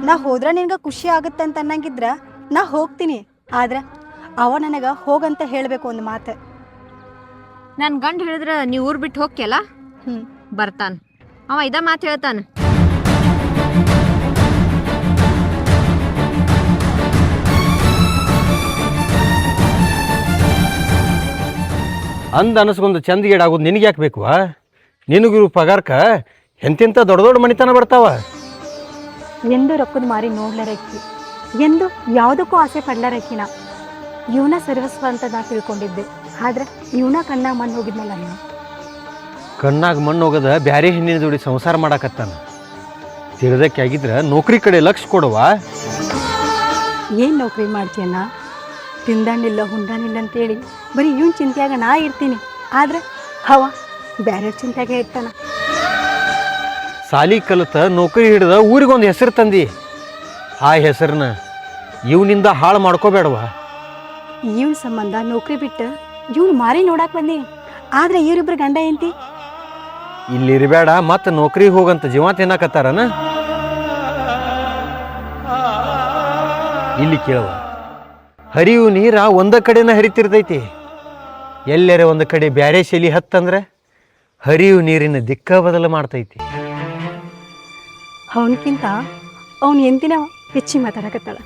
ನಾ ಹೋದ್ರ ನಿನ್ಗೆ ಖುಷಿ ಆಗುತ್ತಂತ ಅನ್ನಂಗಿದ್ರ ನಾ ಹೋಗ್ತೀನಿ, ಆದ್ರೆ ಅವ ನನಗೆ ಹೋಗಂತ ಹೇಳಬೇಕು ಒಂದು ಮಾತು. ನನ್ನ ಗಂಡ ಹೇಳಿದ್ರ ನೀ ಊರ್ ಬಿಟ್ಟು ಹೋಗ್ಯಲ್ಲ, ಬರ್ತಾನ. ಅವ ಇದ ಮಾತು ಹೇಳ್ತಾನ. ಅಂದ ಅನಸ್ಕೊಂಡು ಚಂದಗೇಡಾಗೋದು ನಿನಗೆ ಯಾಕೆ ಬೇಕು? ನಿನಗಿರು ಪಗಾರಕ್ಕೆ ಎಂತೆಂಥ ದೊಡ್ಡ ದೊಡ್ಡ ಮಣಿತನ ಬರ್ತಾವ. ಎಂದು ರೊಕ್ಕದ ಮಾರಿ ನೋಡ್ಲಾರಕ್ಕಿ, ಎಂದು ಯಾವುದಕ್ಕೂ ಆಸೆ ಪಡ್ಲಾರಕ್ಕಿನ ಇವನ ಸರ್ವಸ್ವ ಅಂತ ನಾ ತಿಳ್ಕೊಂಡಿದ್ದೆ, ಆದ್ರೆ ಇವನ ಕಣ್ಣಾಗ ಮಣ್ಣು ಹೋಗಿದ್ನಲ್ಲ. ನಾನು ಕಣ್ಣಾಗ ಮಣ್ಣು ಹೋಗದ ಬ್ಯಾರೆ ಹೆಣ್ಣಿನ ಜೋಡಿ ಸಂಸಾರ ಮಾಡಾಕತ್ತಾನ. ತಿಳ್ದಕ್ಕೆ ಆಗಿದ್ರೆ ನೌಕರಿ ಕಡೆ ಲಕ್ಷ ಕೊಡುವ. ಏನು ನೌಕರಿ ಮಾಡ್ತೀಯನ್ನ? ತಿಂದಾಣಿಲ್ಲ ಹುಂದಾಣಿಲ್ಲ ಅಂತೇಳಿ ಬರೀ ಇವನ್ ಚಿಂತೆಯಾಗ ನಾ ಇರ್ತೀನಿ, ಆದ್ರೆ ಅವ ಬ್ಯಾರೆ ಚಿಂತೆಯಾಗೆ ಇರ್ತಾನ. ಸಾಲಿ ಕಲಿತ ನೌಕರಿ ಹಿಡ್ದ ಊರಿಗೊಂದು ಹೆಸರು ತಂದಿ. ಆ ಹೆಸರನ್ನ ಇವನಿಂದ ಹಾಳು ಮಾಡ್ಕೋಬೇಡವ. ಇವನ್ ಸಂಬಂಧ ನೌಕರಿ ಬಿಟ್ಟು ಇವ್ನು ಮಾರಿ ನೋಡಾಕ್ ಬಂದಿ, ಆದ್ರೆ ಇವರಿಬ್ರು ಗಂಡ ಎಂತಿ ಇಲ್ಲಿ ಇರಬೇಡ, ಮತ್ತೆ ನೌಕರಿಗೆ ಹೋಗಂತ ಜೀವ ತಿನ್ನಕತ್ತಾರನ. ಇಲ್ಲಿ ಕೇಳುವ, ಹರಿವು ನೀರ ಒಂದ ಕಡೆನ ಹರಿತಿರ್ತೈತಿ. ಎಲ್ಲರ ಒಂದು ಕಡೆ ಬ್ಯಾರೆ ಶೈಲಿ ಹತ್ತಂದ್ರೆ ಹರಿವು ನೀರಿನ ದಿಕ್ಕ ಬದಲು ಮಾಡ್ತೈತಿ. ಅವನಕ್ಕಿಂತ ಅವನು ಎಂತಿನ ಹೆಚ್ಚಿ ಮಾತಾಡಕತ್ತಾಳ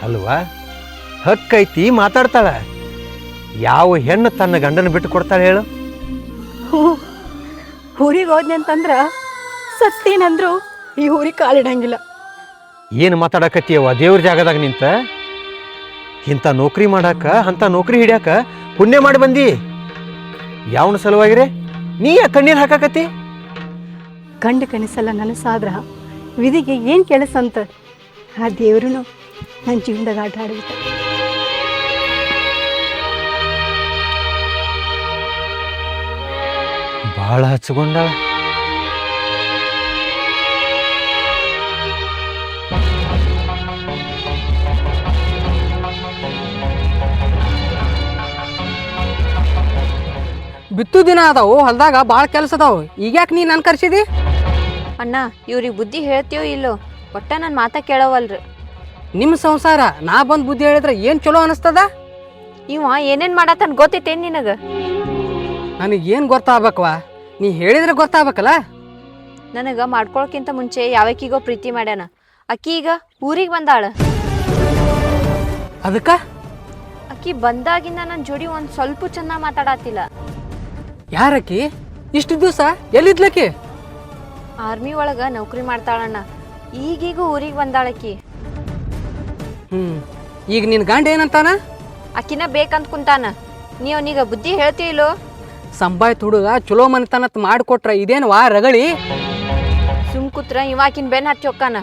ಅಲ್ವಾ? ಹಕ್ಕೈತಿ, ಮಾತಾಡ್ತಾಳ. ಯಾವ ಹೆಣ್ಣು ತನ್ನ ಗಂಡನ ಬಿಟ್ಟು ಕೊಡ್ತಾಳೆ ಹೇಳು? ಊರಿಗೆ ಹೋದ್ನಿ ಅಂತಂದ್ರ ಸತ್ತೇನಂದ್ರು ಈ ಊರಿಗೆ ಕಾಲಿಡಂಗಿಲ್ಲ. ಏನು ಮಾತಾಡಕತ್ತೀಯವ ದೇವ್ರ ಜಾಗದಾಗ ನಿಂತ? ಇಂಥ ನೌಕರಿ ಮಾಡಾಕ, ಅಂಥ ನೌಕರಿ ಹಿಡ್ಯಾಕ ಪುಣ್ಯ ಮಾಡಿ ಬಂದಿ. ಯಾವನ ಸಲುವಾಗಿರೇ ನೀ ಯಾಕೆ ಕಣ್ಣೀರು ಹಾಕಾಕತ್ತಿ? ಗಂಡ ಕನಸಲ್ಲ ನನಸಾದ್ರ ವಿಧಿಗೆ ಏನು ಕೆಲಸ ಅಂತ ಆ ದೇವ್ರೂ ನನ್ನ ಜೀವನದಾಗ ಆಟ ಆಡ್ಬಿಟ್ಟ. ಭಾಳ ಹಚ್ಕೊಂಡಾಳ. ಬಿತ್ತು ದಿನ ಅದಾವು, ಹೊಲ್ದಾಗ ಭಾಳ ಕೆಲಸ ಅದಾವು. ಈಗ್ಯಾಕೆ ನೀ ನಾನು ಕರ್ಸಿದಿ? ಅಣ್ಣ, ಇವ್ರಿಗೆ ಬುದ್ಧಿ ಹೇಳ್ತೀಯೋ ಇಲ್ಲೋ, ಒಟ್ಟ ನನ್ನ ಮಾತ ಕೇಳವಲ್ರಿ. ನಿಮ್ಮ ಸಂಸಾರ ನಾ ಬಂದು ಬುದ್ಧಿ ಹೇಳಿದ್ರೆ ಏನು ಚಲೋ ಅನಿಸ್ತದ? ಇವ ಏನೇನು ಮಾಡತ್ತಾನ ಗೊತ್ತೈತೇನು ನಿನಗೆ? ನನಗೇನು ಗೊತ್ತಾಗ್ಬೇಕವಾ? ನೀ ಹೇಳಿದ್ರೆ ಗೊತ್ತಾಗ್ಬೇಕಲ್ಲ. ನನಗೆ ಮಾಡ್ಕೊಳಕ್ಕಿಂತ ಮುಂಚೆ ಯಾವಕ್ಕಿಗೋ ಪ್ರೀತಿ ಮಾಡ್ಯಾನ. ಅಕ್ಕಿ ಈಗ ಊರಿಗೆ ಬಂದಾಳ. ಅದಕ್ಕೆ ಅಕ್ಕಿ ಬಂದಾಗಿಂದ ನನ್ನ ಜೋಡಿ ಒಂದು ಸ್ವಲ್ಪ ಚೆನ್ನಾಗಿ ಮಾತಾಡತ್ತಿಲ್ಲ. ಯಾರಕ್ಕಿ? ಇಷ್ಟು ದಿವಸ ಎಲ್ಲಿದ್ಲಕ್ಕಿ? ಆರ್ಮಿ ಒಳಗೆ ನೌಕರಿ ಮಾಡ್ತಾಳಣ್ಣ. ಈಗೀಗ ಊರಿಗೆ ಬಂದಾಳಕ್ಕಿ. ಈಗ ನಿನ್ನ ಗಂಡ ಏನಂತಾನ? ಅಕ್ಕಿನ ಬೇಕಂತ ಕುಂತಾನ. ನೀ ಅವನೀಗ ಬುದ್ಧಿ ಹೇಳ್ತೀಯಿಲ್ಲೋ? ಸಂಬಾಯ್ತು ಹುಡುಗ ಚಲೋ ಮನೆತನತ್ ಮಾಡಿಕೊಟ್ರ ಇದೇನು ವಾ ರಗಳಿ? ಸುಮ್ ಕೂತ್ರ ಇವಾಕಿನ ಬೆನ್ ಹಚ್ಚಿ ಹೊಕ್ಕಾನ.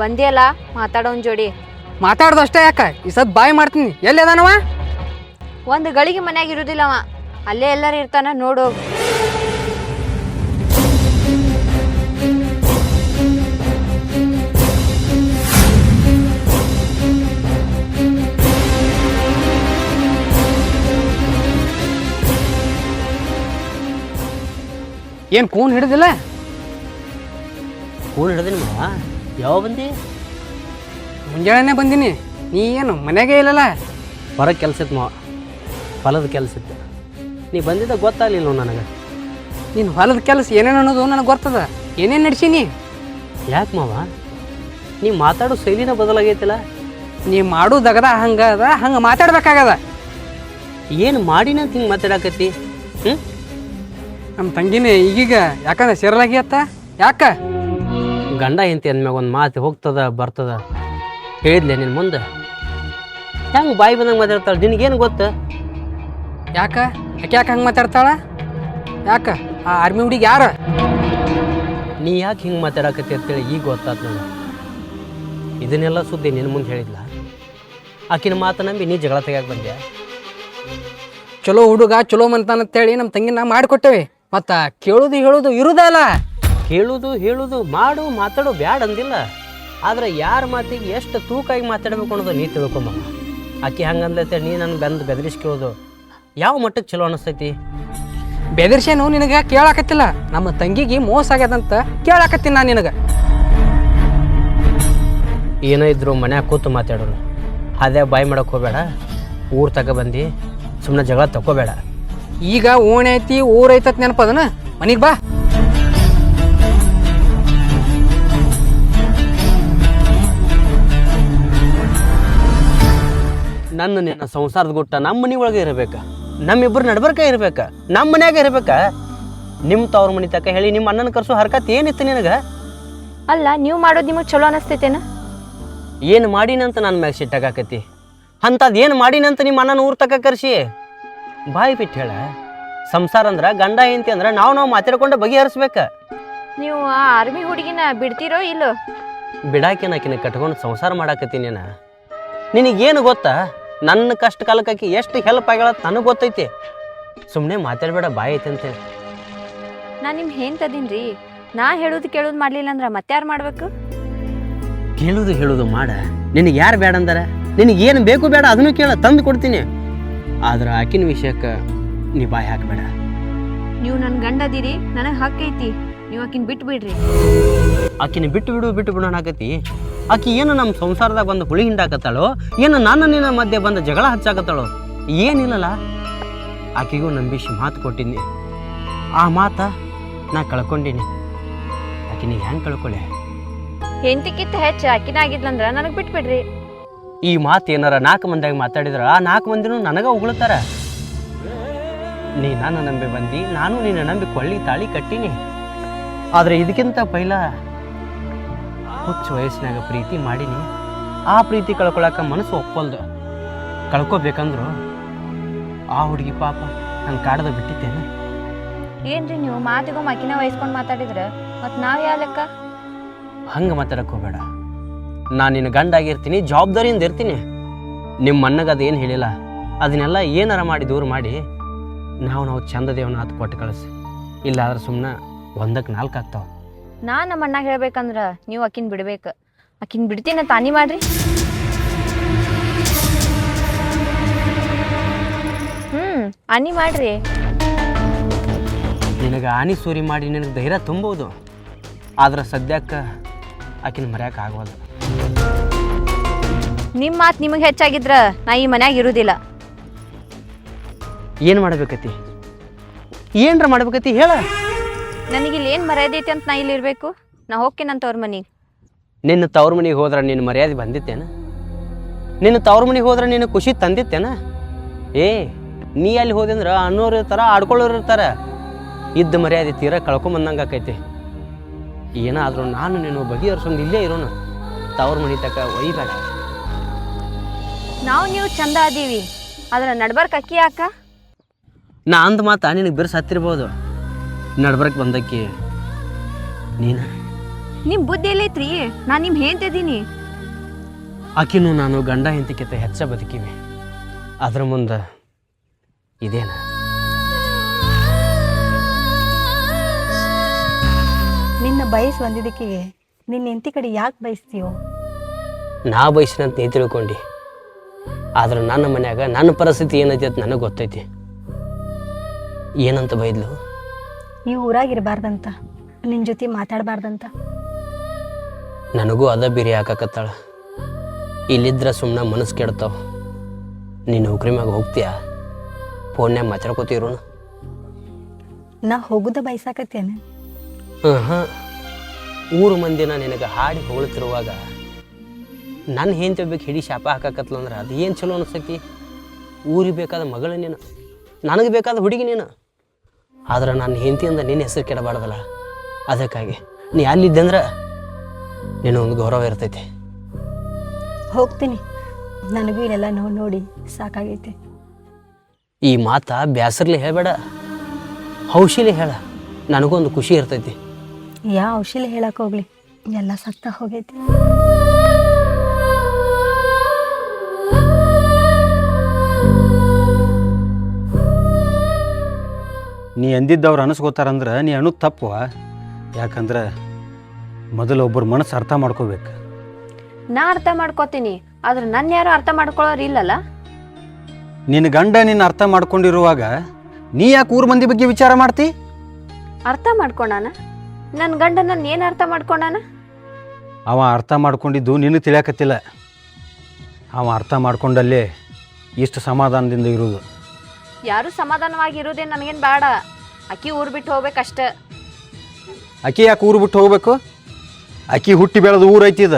ಬಂದಿಯಲ್ಲ ಮಾತಾಡೋನ್ ಜೋಡಿ. ಮಾತಾಡ್ದು ಅಷ್ಟೇ ಯಾಕ ಈ ಸದ್ ಬಾಯ್ ಮಾಡ್ತೀನಿ. ಎಲ್ಲಿ ಅದಾನವ? ಒಂದು ಗಳಿಗೆ ಮನ್ಯಾಗ ಇರುದಿಲ್ಲವ, ಅಲ್ಲೇ ಎಲ್ಲರೂ ಇರ್ತಾನ ನೋಡೋಗ್. ಏನು ಕೂನ್ ಹಿಡಿದಿಲ್ಲ? ಫೋನ್ ಹಿಡ್ದೀನಿ ಮಾವ. ಯಾವ ಬಂದಿ? ಮುಂಜಾನೆ ಬಂದೀನಿ. ನೀ ಏನು ಮನೆಗೆ ಇಲ್ಲಲ್ಲ? ಹೊರಗೆ ಕೆಲಸ ಇತ್ತು ಮಾವ, ಹೊಲದ ಕೆಲಸ ಇತ್ತು. ನೀ ಬಂದಿದ್ದ ಗೊತ್ತಾಗಲಿಲ್ಲ ನನಗೆ. ನೀನು ಹೊಲದ ಕೆಲಸ ಏನೇನು ಅನ್ನೋದು ನನಗೆ ಗೊತ್ತದ. ಏನೇನು ನಡ್ಸೀನಿ? ಯಾಕೆ ಮಾವ, ನೀ ಮಾತಾಡೋ ಶೈಲಿನ ಬದಲಾಗೈತಿಲ್ಲ. ನೀ ಮಾಡೋದಗದ ಹಂಗದ, ಹಂಗೆ ಮಾತಾಡ್ಬೇಕಾಗದ. ಏನು ಮಾಡಿನಂತ ಹಿಂಗೆ ಮಾತಾಡಕತ್ತಿ? ನಮ್ಮ ತಂಗಿನೇ ಈಗೀಗ ಯಾಕಂದ್ರೆ ಸೇರಲಾಗಿ ಅತ್ತ ಯಾಕ? ಗಂಡ ಹೆಂಡತಿ ಅಂದ್ಮ್ಯಾಗ ಒಂದು ಮಾತು ಹೋಗ್ತದ ಬರ್ತದ ಹೇಳಿದ್ಲೆ ನಿನ್ನ ಮುಂದೆ. ಹೆಂಗೆ ಬಾಯಿ ಬಂದಂಗೆ ಮಾತಾಡ್ತಾಳೆ, ನಿನಗೇನು ಗೊತ್ತು? ಯಾಕ ಯಾಕೆ ಯಾಕೆ ಹಂಗೆ ಮಾತಾಡ್ತಾಳ? ಯಾಕ ಆ ಆರ್ಮಿ ಹುಡುಗಿ ಯಾರ? ನೀ ಯಾಕೆ ಹಿಂಗೆ ಮಾತಾಡಕತ್ತಿ ಅಂತೇಳಿ ಈಗ ಗೊತ್ತಾಯ್ತು ನನಗೆ. ಇದನ್ನೆಲ್ಲ ಸುದ್ದಿ ನಿನ್ನ ಮುಂದೆ ಹೇಳಿದ್ಲ. ಆಕಿನ ಮಾತು ನಂಬಿ ನೀ ಜಗಳ ತೆಗಿಯಾಕೆ ಬಂದ್ಯಾ? ಚಲೋ ಹುಡುಗ ಚಲೋ ಮಂತಾನಂತೇಳಿ ನಮ್ಮ ತಂಗಿನ ಮಾಡಿಕೊಟ್ಟೇವಿ. ಮತ್ತು ಕೇಳೋದು ಹೇಳೋದು ಇರುದಲ್ಲ. ಕೇಳೋದು ಹೇಳೋದು ಮಾಡು ಮಾತಾಡು ಬ್ಯಾಡ ಅಂದಿಲ್ಲ. ಆದ್ರೆ ಯಾರ ಮಾತಿಗೆ ಎಷ್ಟು ತೂಕಾಗಿ ಮಾತಾಡಬೇಕು ಅನ್ನೋದು ನೀ ತಿಳ್ಕೊಂಬ. ಆಕೆ ಹಂಗಂದೈತೆ ನೀ ನನ್ನ ಬಂದು ಬೆದರಿಸಿ ಕೇಳೋದು ಯಾವ ಮಟ್ಟಕ್ಕೆ ಚಲೋ ಅನಿಸ್ತೈತಿ? ಬೆದರ್ಸೇನು ನಿನಗೆ ಕೇಳಾಕತ್ತಿಲ್ಲ. ನಮ್ಮ ತಂಗಿಗೆ ಮೋಸ ಆಗ್ಯದಂತ ಕೇಳಾಕತ್ತೀನಿ ನಾನು ನಿನಗೆ. ಏನೋ ಇದ್ರು ಮನ್ಯಾಗ ಕೂತು ಮಾತಾಡೋಣ. ಅದೇ ಬಾಯಿ ಮಾಡಕ್ಕೆ ಹೋಗಬೇಡ. ಊರು ತಗ ಬಂದು ಸುಮ್ಮನೆ ಜಗಳ ತಗೋಬೇಡ. ಈಗ ಓಣೆ ಐತಿ ಊರೈತತ್ ನೆನಪದನ. ಮನಿಗೆ ಬಾ. ನನ್ನ ನಿನ್ನ ಸಂಸಾರದ ಗುಟ್ಟ ನಮ್ಮ ಮನೆ ಒಳಗೆ ಇರಬೇಕು, ನಮ್ಮಿಬ್ಬರು ನಡ್ಬರ್ಕ ಇರ್ಬೇಕು, ನಮ್ಮ ಮನ್ಯಾಗ ಇರ್ಬೇಕು. ನಿಮ್ಮ ತವ್ರ ಮನೆ ತಕ್ಕ ಹೇಳಿ ನಿಮ್ಮ ಅಣ್ಣನ ಕರ್ಸೋ ಹರ್ಕತ್ ಏನಿತ್ತು ನಿನಗೆ? ಅಲ್ಲ, ನೀವು ಮಾಡೋದು ನಿಮಗೆ ಚಲೋ ಅನಿಸ್ತೈತೇನ? ಏನು ಮಾಡಿನಂತ ನನ್ನ ಮ್ಯಾಗ ಸಿಟ್ಟಾಗಕತಿ? ಅಂಥದ್ದು ಏನು ಮಾಡಿನಂತ ನಿಮ್ಮ ಅಣ್ಣನ ಊರು ತಕ್ಕ ಕರ್ಸಿ ಬಾಯಿ ಬಿಟ್ಟು ಹೇಳ. ಸಂಸಾರ ಅಂದ್ರೆ ಗಂಡ ಹೆಂಡತಿ ಅಂದ್ರೆ ನಾವು ಮಾತಾಡ್ಕೊಂಡು ಬಗೆಹರಿಸ್ಬೇಕು. ನೀವು ಆ ಆರ್ಮಿ ಹುಡುಗಿನ ಬಿಡ್ತೀರೋ ಇಲ್ಲೋ? ಬಿಡಾಕಿನಕಿನ ಕಟ್ಕೊಂಡು ಸಂಸಾರ ಮಾಡಾಕತ್ತೀನಿ. ನಿನಗೇನು ಗೊತ್ತಾ? ನನ್ನ ಕಷ್ಟ ಕಾಲಕ್ಕೆ ಎಷ್ಟು ಹೆಲ್ಪ್ ಆಗ್ಯಾಳ ನನಗೆ ಗೊತ್ತೈತಿ. ಸುಮ್ಮನೆ ಮಾತಾಡಬೇಡ ಬಾಯಿ ಐತೆ ಅಂತೇಳಿ. ನಾನು ನಿಮ್ಮ ಹೆಂಡ್ತದೀನಿ ರೀ. ನಾ ಹೇಳೋದು ಕೇಳೋದು ಮಾಡಲಿಲ್ಲ ಅಂದ್ರೆ ಮತ್ತೆ ಯಾರು ಮಾಡಬೇಕು? ಕೇಳೋದು ಹೇಳೋದು ಮಾಡ. ನಿನಗೆ ಯಾರು ಬೇಡ ಅಂದಾರ? ನಿನಗೇನು ಬೇಕು ಬೇಡ ಅದನ್ನು ಕೇಳ, ತಂದು ಕೊಡ್ತೀನಿ. ಆದ್ರೆ ಆಕಿನ ವಿಷಯಕ್ಕೆ ನೀ ಬಾಯಿ ಹಾಕಬೇಡ. ನೀವು ನನ್ನ ಗಂಡ ಅದೀರಿ, ನನಗೆ ಹಕ್ಕೈತಿ. ನೀವು ಆಕಿನ ಬಿಟ್ಟು ಬಿಡ್ರಿ. ಆಕಿನ ಬಿಟ್ಟು ಬಿಡೋಣ ಆಗತಿ. ಆಕಿ ಏನು ನಮ್ಮ ಸಂಸಾರದಾಗ ಬಂದು ಹುಳಿ ಹಿಂಡಾಕತ್ತಾಳೋ, ಏನು ನಾನು ನಿನ್ನ ಮಧ್ಯೆ ಬಂದು ಜಗಳ ಹಚ್ಚಾಕತ್ತಾಳೋ ಏನಿಲ್ಲಲ್ಲ. ಆಕಿಗೂ ನಂಬಿಸಿ ಮಾತು ಕೊಟ್ಟಿದ್ನಿ. ಆ ಮಾತ ನಾ ಕಳ್ಕೊಂಡಿನಿ. ಆಕಿನಿಗೆ ಹೆಂಗೆ ಕಳ್ಕೊಳ್ಳೆ? ಹೆಂಡತಿಕ್ಕಿಂತ ಹೆಚ್ಚು ಆಕಿನ ಆಗಿದ್ಲಂದ್ರೆ ನನಗೆ ಬಿಟ್ಬಿಡ್ರಿ. ಈ ಮಾತು ಏನಾರ 4 ಮಂದಿಯಾಗಿ ಮಾತಾಡಿದ್ರೆ ಆ 4 ಮಂದಿನೂ ನನಗೆ ಉಗುಳ್ತಾರ. ನೀ ನನ್ನ ನಂಬಿ ಬಂದು, ನಾನು ನಿನ್ನ ನಂಬಿ ಕೊಳ್ಳಿ ತಾಳಿ ಕಟ್ಟೀನಿ. ಆದರೆ ಇದಕ್ಕಿಂತ ಪೈಲ ಹುಚ್ಚು ವಯಸ್ಸಿನಾಗ ಪ್ರೀತಿ ಮಾಡೀನಿ. ಆ ಪ್ರೀತಿ ಕಳ್ಕೊಳಕ್ಕೆ ಮನಸ್ಸು ಒಪ್ಪಲ್ದು. ಕಳ್ಕೊಬೇಕಂದ್ರು ಆ ಹುಡುಗಿ ಪಾಪ ನನ್ನ ಕಾಡದ ಬಿಟ್ಟಿದ್ದೇನೆ. ಏನ್ರಿ ನೀವು ಮಾತಿಗೂ ಮಕಿನ ವಹಿಸ್ಕೊಂಡು ಮಾತಾಡಿದ್ರೆ ಮತ್ತು ನಾವು ಯಾವ ಲೆಕ್ಕ? ಹಂಗೆ ಮಾತಾಡಕ್ಕೆ ಹೋಗಬೇಡ. ನಾನು ನಿನ್ನ ಗಂಡಾಗಿರ್ತೀನಿ, ಜವಾಬ್ದಾರಿಯಿಂದ ಇರ್ತೀನಿ. ನಿಮ್ಮ ಅಣ್ಣಗೆ ಅದೇನು ಹೇಳಿಲ್ಲ, ಅದನ್ನೆಲ್ಲ ಏನಾರ ಮಾಡಿ ದೂರ ಮಾಡಿ ನಾವು ಚಂದದೇವನ ಹತ್ತು ಕೊಟ್ಟು ಕಳಿಸಿ. ಇಲ್ಲಾದ್ರೆ ಸುಮ್ಮನೆ 1ಕ್ಕೆ 4 ಆಗ್ತಾವ. ನಾನು ನಮ್ಮ ಅಣ್ಣಗೆ ಹೇಳ್ಬೇಕಂದ್ರೆ ನೀವು ಆಕಿನ ಬಿಡ್ಬೇಕು. ಆಕಿನ ಬಿಡ್ತೀನ ತಾನಿ ಮಾಡ್ರಿ. ಆನಿ ಮಾಡ್ರಿ. ನಿನಗೆ ಆನಿ ಸೂರಿ ಮಾಡಿ ನಿನಗೆ ಧೈರ್ಯ ತುಂಬೋದು. ಆದ್ರೆ ಸದ್ಯಕ್ಕೆ ಆಕಿನ ಮರ್ಯಾಕೆ ಆಗವಲ್ಲ. ನಿಮ್ಮ ಮಾತು ನಿಮಗೆ ಹೆಚ್ಚಾಗಿದ್ರ ನಾ ಈ ಮನ್ಯಾಗ ಇರುವುದಿಲ್ಲ. ಏನು ಮಾಡ್ಬೇಕತಿ? ಏನರ ಮಾಡ್ಬೇಕತಿ ಹೇಳ. ನನಗಿಲ್ಲಿ ಏನು ಮರ್ಯಾದೆ ಐತಿ ಅಂತ ನಾ ಇಲ್ಲಿ ಇರಬೇಕು? ನಾ ಹೋಗ್ತೇನಂತ ಅವ್ರ ಮನೆಗೆ. ನಿನ್ನ ತವ್ರ ಮನೆಗೆ ಹೋದ್ರೆ ನಿನ್ನ ಮರ್ಯಾದೆ ಬಂದಿತ್ತೇನ? ನಿನ್ನ ತವ್ರ ಮನೆಗೆ ಹೋದ್ರೆ ನಿನ್ನ ಖುಷಿ ತಂದಿತ್ತೇನ? ನೀ ಅಲ್ಲಿ ಹೋದೆ ಅಂದ್ರೆ ಅನ್ನೋರು ಇರ್ತಾರ, ಆಡ್ಕೊಳ್ಳೋರು ಇರ್ತಾರೆ. ಇದ್ದ ಮರ್ಯಾದೆ ತೀರ ಕಳ್ಕೊಂಬಂದಂಗೆ ಆಕೈತಿ. ಏನಾದರೂ ನಾನು ನೀನು ಬಗೆಹರಿಸೊಂದು ಇಲ್ಲೇ ಇರೋನು. ತವ್ರ ಮನೆ ತಕ ಒಯ್ಬೇಡ. ನಾವು ನೀವು ಚಂದ ಅದೀವಿ, ಆದ್ರೆ ನಡ್ಬರ್ಕ್ ಅಕ್ಕಿ ಯಾಕ? ನಾ ಅಂದ ಮಾತ ನಿನಗೆ ಬಿರ್ಸ್ ಹತ್ತಿರ್ಬೋದು. ನಡ್ಬರ್ಕ್ ಬಂದಕ್ಕಿ ನೀನು ನಿಮ್ ಬುದ್ಧಿ ಎಲ್ಲೈತ್ರಿ? ನಾನ್ ನಿಮ್ ಹೇಳ್ತಿದ್ದೀನಿ. ಆಕಿನೂ ನಾನು ಗಂಡ ಹೆಂಡತಿಕಿಂತ ಹೆಚ್ಚ ಬದುಕಿವಿ. ಅದ್ರ ಮುಂದೆ ಇದೇನ? ನಿನ್ನ ಬಯಸ್ ಒಂದಿದ್ದಕ್ಕೆ ನಿನ್ನ ಹೆಂಡತಿ ಕಡೆ ಯಾಕೆ ಬಯಸ್ತೀಯೋ? ನಾ ಬಯಸಿನಂತ ನೀ ತಿಳ್ಕೊಂಡು, ಆದ್ರೆ ನನ್ನ ಮನ್ಯಾಗ ನನ್ನ ಪರಿಸ್ಥಿತಿ ಏನೈತಿ ಅಂತ ನನಗೆ ಗೊತ್ತೈತಿ. ಏನಂತ ಬೈದ್ಲು? ಈ ಊರಾಗಿರಬಾರ್ದಂತ, ನಿನ್ನ ಜೊತೆ ಮಾತಾಡಬಾರ್ದಂತ. ನನಗೂ ಅದ ಬಿರಿ ಹಾಕಕತ್ತಾಳ. ಇಲ್ಲಿದ್ರೆ ಸುಮ್ಮನೆ ಮನಸ್ಸು ಕೆಡ್ತಾವ. ನೀನು ನೌಕರಿ ಮ್ಯಾಗ ಹೋಗ್ತೀಯಾ? ಫೋನ್ಯಾಗ ಮಾತಾಡ್ಕೋತೀರೋನು? ನಾ ಹೋಗುದ ಬಯಸಾಕತ್ತೇನೆ. ಊರು ಮಂದಿನ ನಿನಗೆ ಹಾಡಿ ಹೊಗಳ್ತಿರುವಾಗ ನನ್ನ ಹೆಂಡತಿ ಒಬ್ಬಕ್ಕೆ ಹಿಡಿ ಶಾಪ ಹಾಕಕತ್ಲು ಅಂದ್ರೆ ಅದು ಏನು ಚಲೋ ಅನಿಸ್ತೈತಿ? ಊರಿಗೆ ಬೇಕಾದ ಮಗಳು ನೀನು, ನನಗೆ ಬೇಕಾದ ಹುಡುಗಿ ನೀನು. ಆದ್ರೆ ನನ್ನ ಹೆಂಡತಿಯಿಂದ ನಿನ್ನ ಹೆಸರು ಕೆಡಬಾರ್ದಲ್ಲ. ಅದಕ್ಕಾಗಿ ನೀ ಅಲ್ಲಿದ್ದೆ ಅಂದ್ರೆ ನಿನ್ನೊಂದು ಗೌರವ ಇರ್ತೈತಿ. ಹೋಗ್ತೀನಿ. ನನಗೂ ಇಲ್ಲೆಲ್ಲ ನೋಡಿ ಸಾಕಾಗೈತೆ. ಈ ಮಾತ ಬ್ಯಾಸರ್ಲಿ ಹೇಳಬೇಡ, ಹೌಶಿಲಿ ಹೇಳ. ನನಗೊಂದು ಖುಷಿ ಇರ್ತೈತಿ. ಯಾವ ಔಷಧಿ ಹೇಳಕ್ಕೆ ಹೋಗ್ಲಿ, ಎಲ್ಲ ಸತ್ತ ಹೋಗೈತಿ. ನೀ ಅಂದಿದ್ದವ್ರು ಅನಿಸ್ಕೋತಾರಂದ್ರೆ ನೀ ಅನ್ನೋದು ತಪ್ಪು. ಯಾಕಂದ್ರೆ ಮೊದಲು ಒಬ್ಬರ ಮನಸ್ಸು ಅರ್ಥ ಮಾಡ್ಕೋಬೇಕು. ನಾ ಅರ್ಥ ಮಾಡ್ಕೋತೀನಿ, ಆದ್ರೆ ನನ್ನ ಯಾರು ಅರ್ಥ ಮಾಡ್ಕೊಳ್ಳೋರು ಇಲ್ಲಲ್ಲ. ನಿನ್ನ ಗಂಡ ನಿನ್ನ ಅರ್ಥ ಮಾಡ್ಕೊಂಡಿರುವಾಗ ನೀ ಯಾಕೆ ಊರ ಮಂದಿ ಬಗ್ಗೆ ವಿಚಾರ ಮಾಡ್ತಿ? ಅರ್ಥ ಮಾಡ್ಕೊಂಡಾನ? ನನ್ನ ಗಂಡ ನನ್ನ ಏನು ಅರ್ಥ ಮಾಡ್ಕೊಂಡಾನ? ಅವ ಅರ್ಥ ಮಾಡ್ಕೊಂಡಿದ್ದು ನಿನಗೆ ತಿಳಿಯಾಕತ್ತಿಲ್ಲ. ಅವ ಅರ್ಥ ಮಾಡ್ಕೊಂಡಲ್ಲೇ ಇಷ್ಟು ಸಮಾಧಾನದಿಂದ ಇರೋದು. ಯಾರು ಸಮಾಧಾನವಾಗಿ ಇರೋದೇ ನನಗೇನು ಬೇಡ. ಅಕ್ಕಿ ಊರು ಬಿಟ್ಟು ಹೋಗ್ಬೇಕಷ್ಟ. ಅಕ್ಕಿ ಯಾಕೆ ಊರು ಬಿಟ್ಟು ಹೋಗ್ಬೇಕು? ಅಕ್ಕಿ ಹುಟ್ಟಿ ಬೆಳೆದು ಊರು ಐತಿದ.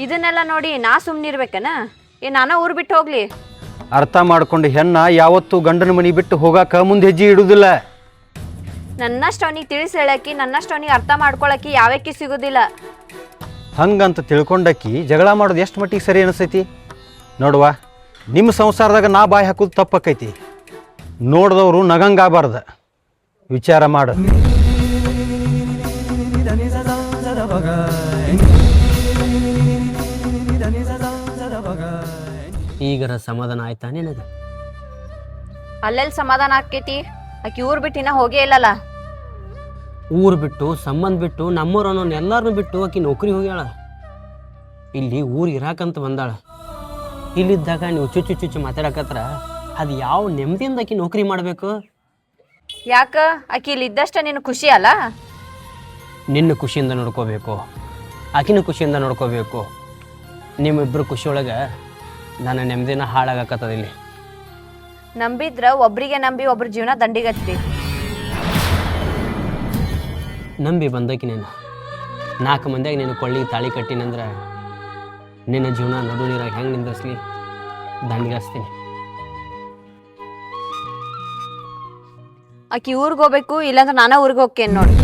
ಇದನ್ನೆಲ್ಲ ನೋಡಿ ನಾ ಸುಮ್ಮನಿರ್ಬೇಕನ? ನಾನು ಊರು ಬಿಟ್ಟು ಹೋಗ್ಲಿ? ಅರ್ಥ ಮಾಡ್ಕೊಂಡು ಹೆಣ್ಣ ಯಾವತ್ತೂ ಗಂಡನ ಮನೆ ಬಿಟ್ಟು ಹೋಗಾಕ ಮುಂದೆ ಹೆಜ್ಜೆ ಇಡುವುದಿಲ್ಲ. ನನ್ನಷ್ಟು ಅವನಿಗೆ ತಿಳಿಸಿ ಹೇಳಕ್ಕಿ, ನನ್ನಷ್ಟು ಅವನಿಗೆ ಅರ್ಥ ಮಾಡ್ಕೊಳಕ್ಕಿ ಯಾವಕ್ಕಿ ಸಿಗೋದಿಲ್ಲ. ಹಂಗಂತ ತಿಳ್ಕೊಂಡಕ್ಕಿ ಜಗಳ ಮಾಡೋದು ಎಷ್ಟು ಮಟ್ಟಿಗೆ ಸರಿ ಅನಿಸ್ತೈತಿ ನೋಡುವ. ನಿಮ್ಮ ಸಂಸಾರದಾಗ ನಾ ಬಾಯಿ ಹಾಕೋದು ತಪ್ಪಕ್ಕೈತಿ. ನೋಡಿದವರು ನಗಂಗಾಗಬಾರ್ದು, ವಿಚಾರ ಮಾಡು. ಈಗರ ಸಮಾಧಾನ ಆಯ್ತಾ ನಿನಗೆ? ಅಲ್ಲೆಲ್ಲಿ ಸಮಾಧಾನ ಆಕೈತಿ? ಆಕಿ ಊರು ಬಿಟ್ಟು ಇನ್ನ ಹೋಗೇ ಇಲ್ಲಲ್ಲ. ಊರು ಬಿಟ್ಟು, ಸಂಬಂಧ ಬಿಟ್ಟು, ನಮ್ಮೂರನ್ನು ಎಲ್ಲರನ್ನೂ ಬಿಟ್ಟು ಆಕಿ ನೌಕರಿ ಹೋಗ್ಯಾಳ. ಇಲ್ಲಿ ಊರು ಇರಾಕಂತ ಬಂದಾಳ. ಇಲ್ಲಿದ್ದಾಗ ನೀವು ಚುಚ್ಚು ಚುಚ್ಚು ಮಾತಾಡಕತ್ರ ಅದು ಯಾವ ನೆಮ್ಮದಿಯಿಂದ ಆಕಿ ನೌಕರಿ ಮಾಡಬೇಕು? ಯಾಕ? ಆಕಿ ಇಲ್ಲಿ ಇದ್ದಷ್ಟ ನೀನು ಖುಷಿ ಅಲ್ಲ? ನಿನ್ನ ಖುಷಿಯಿಂದ ನೋಡ್ಕೋಬೇಕು, ಆಕಿನ ಖುಷಿಯಿಂದ ನೋಡ್ಕೋಬೇಕು. ನಿಮ್ಮಿಬ್ಬರು ಖುಷಿಯೊಳಗೆ ನನ್ನ ನೆಮ್ಮದಿನ ಹಾಳಾಗಕತ್ತದ. ಇಲ್ಲಿ ನಂಬಿದ್ರ ಒಬ್ರಿಗೆ ನಂಬಿ ಒಬ್ರ ಜೀವನ ದಂಡಿಗತ್ತಿ. ನಂಬಿ ಬಂದಕಿ ನೀನು 4 ಮಂದಿಯಾಗ ನೀನು ಕೊಳ್ಳಿಗೆ ತಾಳಿ ಕಟ್ಟಿನಂದ್ರೆ ನಿನ್ನ ಜೀವನ ನಡು ನೀರಾಗ ಹೆಂಗೆ ನಿಂದಿಸ್ಲಿ? ದಂಡಿಗಸ್ತೀನಿ. ಆಕಿ ಊರಿಗೆ ಹೋಗ್ಬೇಕು, ಇಲ್ಲಾಂದ್ರೆ ನಾನ ಊರಿಗೆ ಹೋಗ್ತೇನೆ ನೋಡಿ.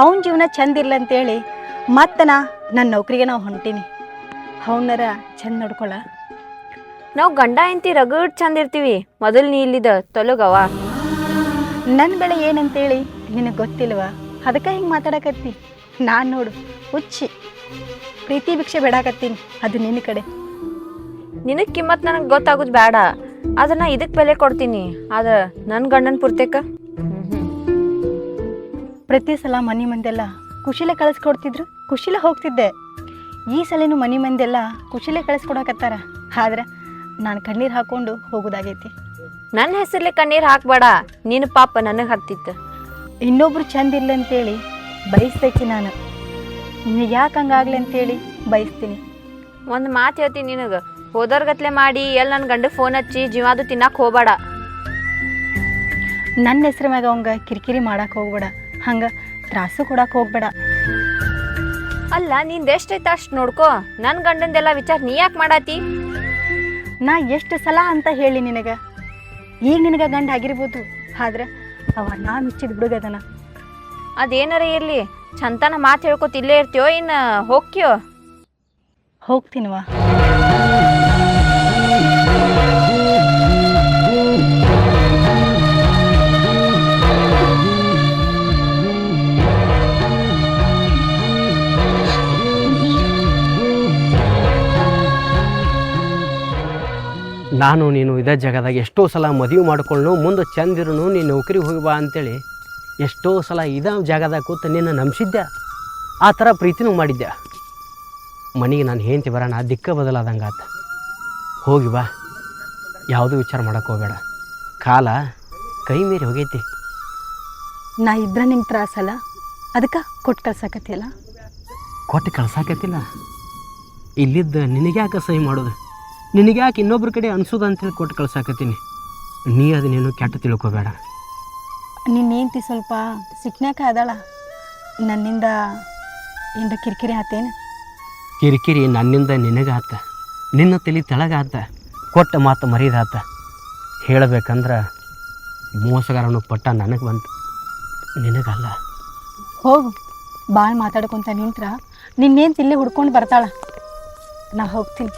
ಅವನ ಜೀವನ ಚಂದ ಇಲ್ಲ ಅಂತೇಳಿ ಮತ್ತೆ ನನ್ನ ನೌಕರಿಗೆ ನಾವು ಹೊಂಟೀನಿ. ಅವನರ ಚಂದ ನೋಡ್ಕೊಳ. ನಾವು ಗಂಡ ಹೆಂಡತಿ ರಗಡ್ ಚಂದ ಇರ್ತೀವಿ. ಮೊದಲು ನೀ ಇಲ್ಲಿದ ತೊಲಗವ. ನನ್ನ ಬೆಳೆ ಏನಂತೇಳಿ ನಿನಗೆ ಗೊತ್ತಿಲ್ವಾ? ಅದಕ್ಕೆ ಹಿಂಗೆ ಮಾತಾಡಕತ್ತಿ. ನಾನು ನೋಡು ಹುಚ್ಚಿ ಪ್ರೀತಿ ಭಿಕ್ಷೆ ಬೇಡಾಕತ್ತೀನಿ, ಅದು ನಿನ್ನ ಕಡೆ. ನಿನಗೆ ಕಿಮ್ಮತ್ ನನಗೆ ಗೊತ್ತಾಗೋದು ಬೇಡ, ಆದ್ರೆ ನಾ ಇದಕ್ಕೆ ಬೆಲೆ ಕೊಡ್ತೀನಿ. ಆದ್ರೆ ನನ್ನ ಗಂಡನ ಪೂರ್ತೇಕ ಪ್ರತಿ ಸಲ ಮನೆ ಮಂದೆಲ್ಲ ಕುಶಿಲೆ ಕಳಿಸ್ಕೊಡ್ತಿದ್ರು, ಕುಶಿಲೆ ಹೋಗ್ತಿದ್ದೆ. ಈ ಸಲನೂ ಮನೆ ಮಂದೆಲ್ಲ ಕುಶಿಲೆ ಕಳಿಸ್ಕೊಡಕತ್ತಾರ. ಆದ್ರೆ ನಾನು ಕಣ್ಣೀರು ಹಾಕ್ಕೊಂಡು ಹೋಗೋದಾಗೈತಿ. ನನ್ನ ಹೆಸರಲ್ಲಿ ಕಣ್ಣೀರು ಹಾಕ್ಬೇಡ, ನಿನ್ನ ಪಾಪ ನನಗೆ ಹತ್ತಿತ್ತು. ಇನ್ನೊಬ್ರು ಚಂದ ಇಲ್ಲ ಅಂತೇಳಿ ಬಯಸ್ತೈತಿ ನಾನು. ಯಾಕೆ ಹಂಗಾಗ್ಲಿ ಅಂತೇಳಿ ಬಯಸ್ತೀನಿ. ಒಂದು ಮಾತು ಹೇಳ್ತೀನಿ ನಿನಗೆ, ಹೋದರ್ಗತ್ಲೆ ಮಾಡಿ ಎಲ್ಲಿ ನನ್ನ ಗಂಡ ಫೋನ್ ಹಚ್ಚಿ ಜೀವಾದು ತಿನ್ನಕ್ಕೆ ಹೋಗಬೇಡ. ನನ್ನ ಹೆಸ್ರ ಮ್ಯಾಗ ಅವಂಗ ಕಿರಿಕಿರಿ ಮಾಡಕ್ಕೆ ಹೋಗ್ಬೇಡ, ಹಂಗೆ ತ್ರಾಸು ಕೊಡಕ್ಕೆ ಹೋಗ್ಬೇಡ. ಅಲ್ಲ ನಿಂದು ಎಷ್ಟೈತೆ ಅಷ್ಟು ನೋಡ್ಕೋ. ನನ್ನ ಗಂಡಂದೆಲ್ಲ ವಿಚಾರ ನೀ ಯಾಕೆ ಮಾಡಾತಿ? ನಾ ಎಷ್ಟು ಸಲ ಅಂತ ಹೇಳಿ ನಿನಗೆ. ಈಗ ನಿನಗೆ ಗಂಡ ಆಗಿರ್ಬೋದು, ಆದ್ರೆ ಅವ ನಾ ಮಿಚ್ಚಿದ ಹುಡುಗದನ. ಅದೇನಾರ ಇರಲಿ, ಚಂತನ ಮಾತು ಹೇಳ್ಕೊತ ಇಲ್ಲೇ ಇರ್ತೀಯೋ ಇನ್ನು ಹೋಗ್ತೀಯೋ? ಹೋಗ್ತೀನಿವಾ. ನಾನು ನೀನು ಇದೇ ಜಾಗದಾಗ ಎಷ್ಟೋ ಸಲ ಮದುವೆ ಮಾಡ್ಕೊಂಡು ಮುಂದೆ ಚಂದಿರು ನೀನು ನೌಕರಿಗೆ ಹೋಗಿ ಬಾ ಅಂತೇಳಿ ಎಷ್ಟೋ ಸಲ ಇದೇ ಜಾಗದಾಗ ಕೂತು ನಿನ್ನ ನಂಬಿಸಿದ್ದೆ. ಆ ಥರ ಪ್ರೀತಿನೂ ಮಾಡಿದ್ದೆ. ಮನೆಗೆ ನಾನು ಹೆಂಡತಿ ಬರೋಣ ದಿಕ್ಕ ಬದಲಾದಂಗೆ ಆತ. ಹೋಗಿ ಬಾ, ಯಾವುದೂ ವಿಚಾರ ಮಾಡೋಕೆ ಹೋಗಬೇಡ. ಕಾಲ ಕೈ ಮೀರಿ ಹೋಗೈತಿ. ನಾ ಇದ್ರ ನಿಂಗೆ ತ್ರಾಸಲ್ಲ, ಅದಕ್ಕೆ ಕೊಟ್ಟು ಕಳ್ಸಕತ್ತಿಯಲ್ಲ. ಕೊಟ್ಟು ಕಳ್ಸಾಕತ್ತಿಲ್ಲ. ಇಲ್ಲಿದ್ದ ನಿನಗ್ಯಾಕೆ ಸಹಿ ಮಾಡೋದು, ನಿನಗ್ಯಾಕೆ ಇನ್ನೊಬ್ರ ಕಡೆ ಅನ್ಸೋದು ಅಂತೇಳಿ ಕೊಟ್ಟು ಕಳ್ಸಾಕತ್ತೀನಿ. ನೀ ಅದನ್ನೇನು ಕೆಟ್ಟ ತಿಳ್ಕೊಬೇಡ. ನಿನ್ನೇಂತಿ ಸ್ವಲ್ಪ ಸಿಕ್ನ್ಯಾಕ ಅದಾಳ, ನನ್ನಿಂದ ಏನ್ರ ಕಿರಿಕಿರಿ ಆತೇನು? ಕಿರಿಕಿರಿ ನನ್ನಿಂದ ನಿನಗಾತ, ನಿನ್ನ ತಲೆ ತೆಳಗಾತ, ಕೊಟ್ಟ ಮಾತು ಮರೀದಾತ. ಹೇಳಬೇಕಂದ್ರೆ ಮೋಸಗಾರನು ಪಟ್ಟ ನನಗೆ ಬಂತು, ನಿನಗಲ್ಲ. ಹೋಗು, ಭಾಳ ಮಾತಾಡ್ಕೊತ ನಿಂತ್ರ ನಿನ್ನೇಂತ ಇಲ್ಲೇ ಹುಡ್ಕೊಂಡು ಬರ್ತಾಳ. ನಾ ಹೋಗ್ತೀನಿ.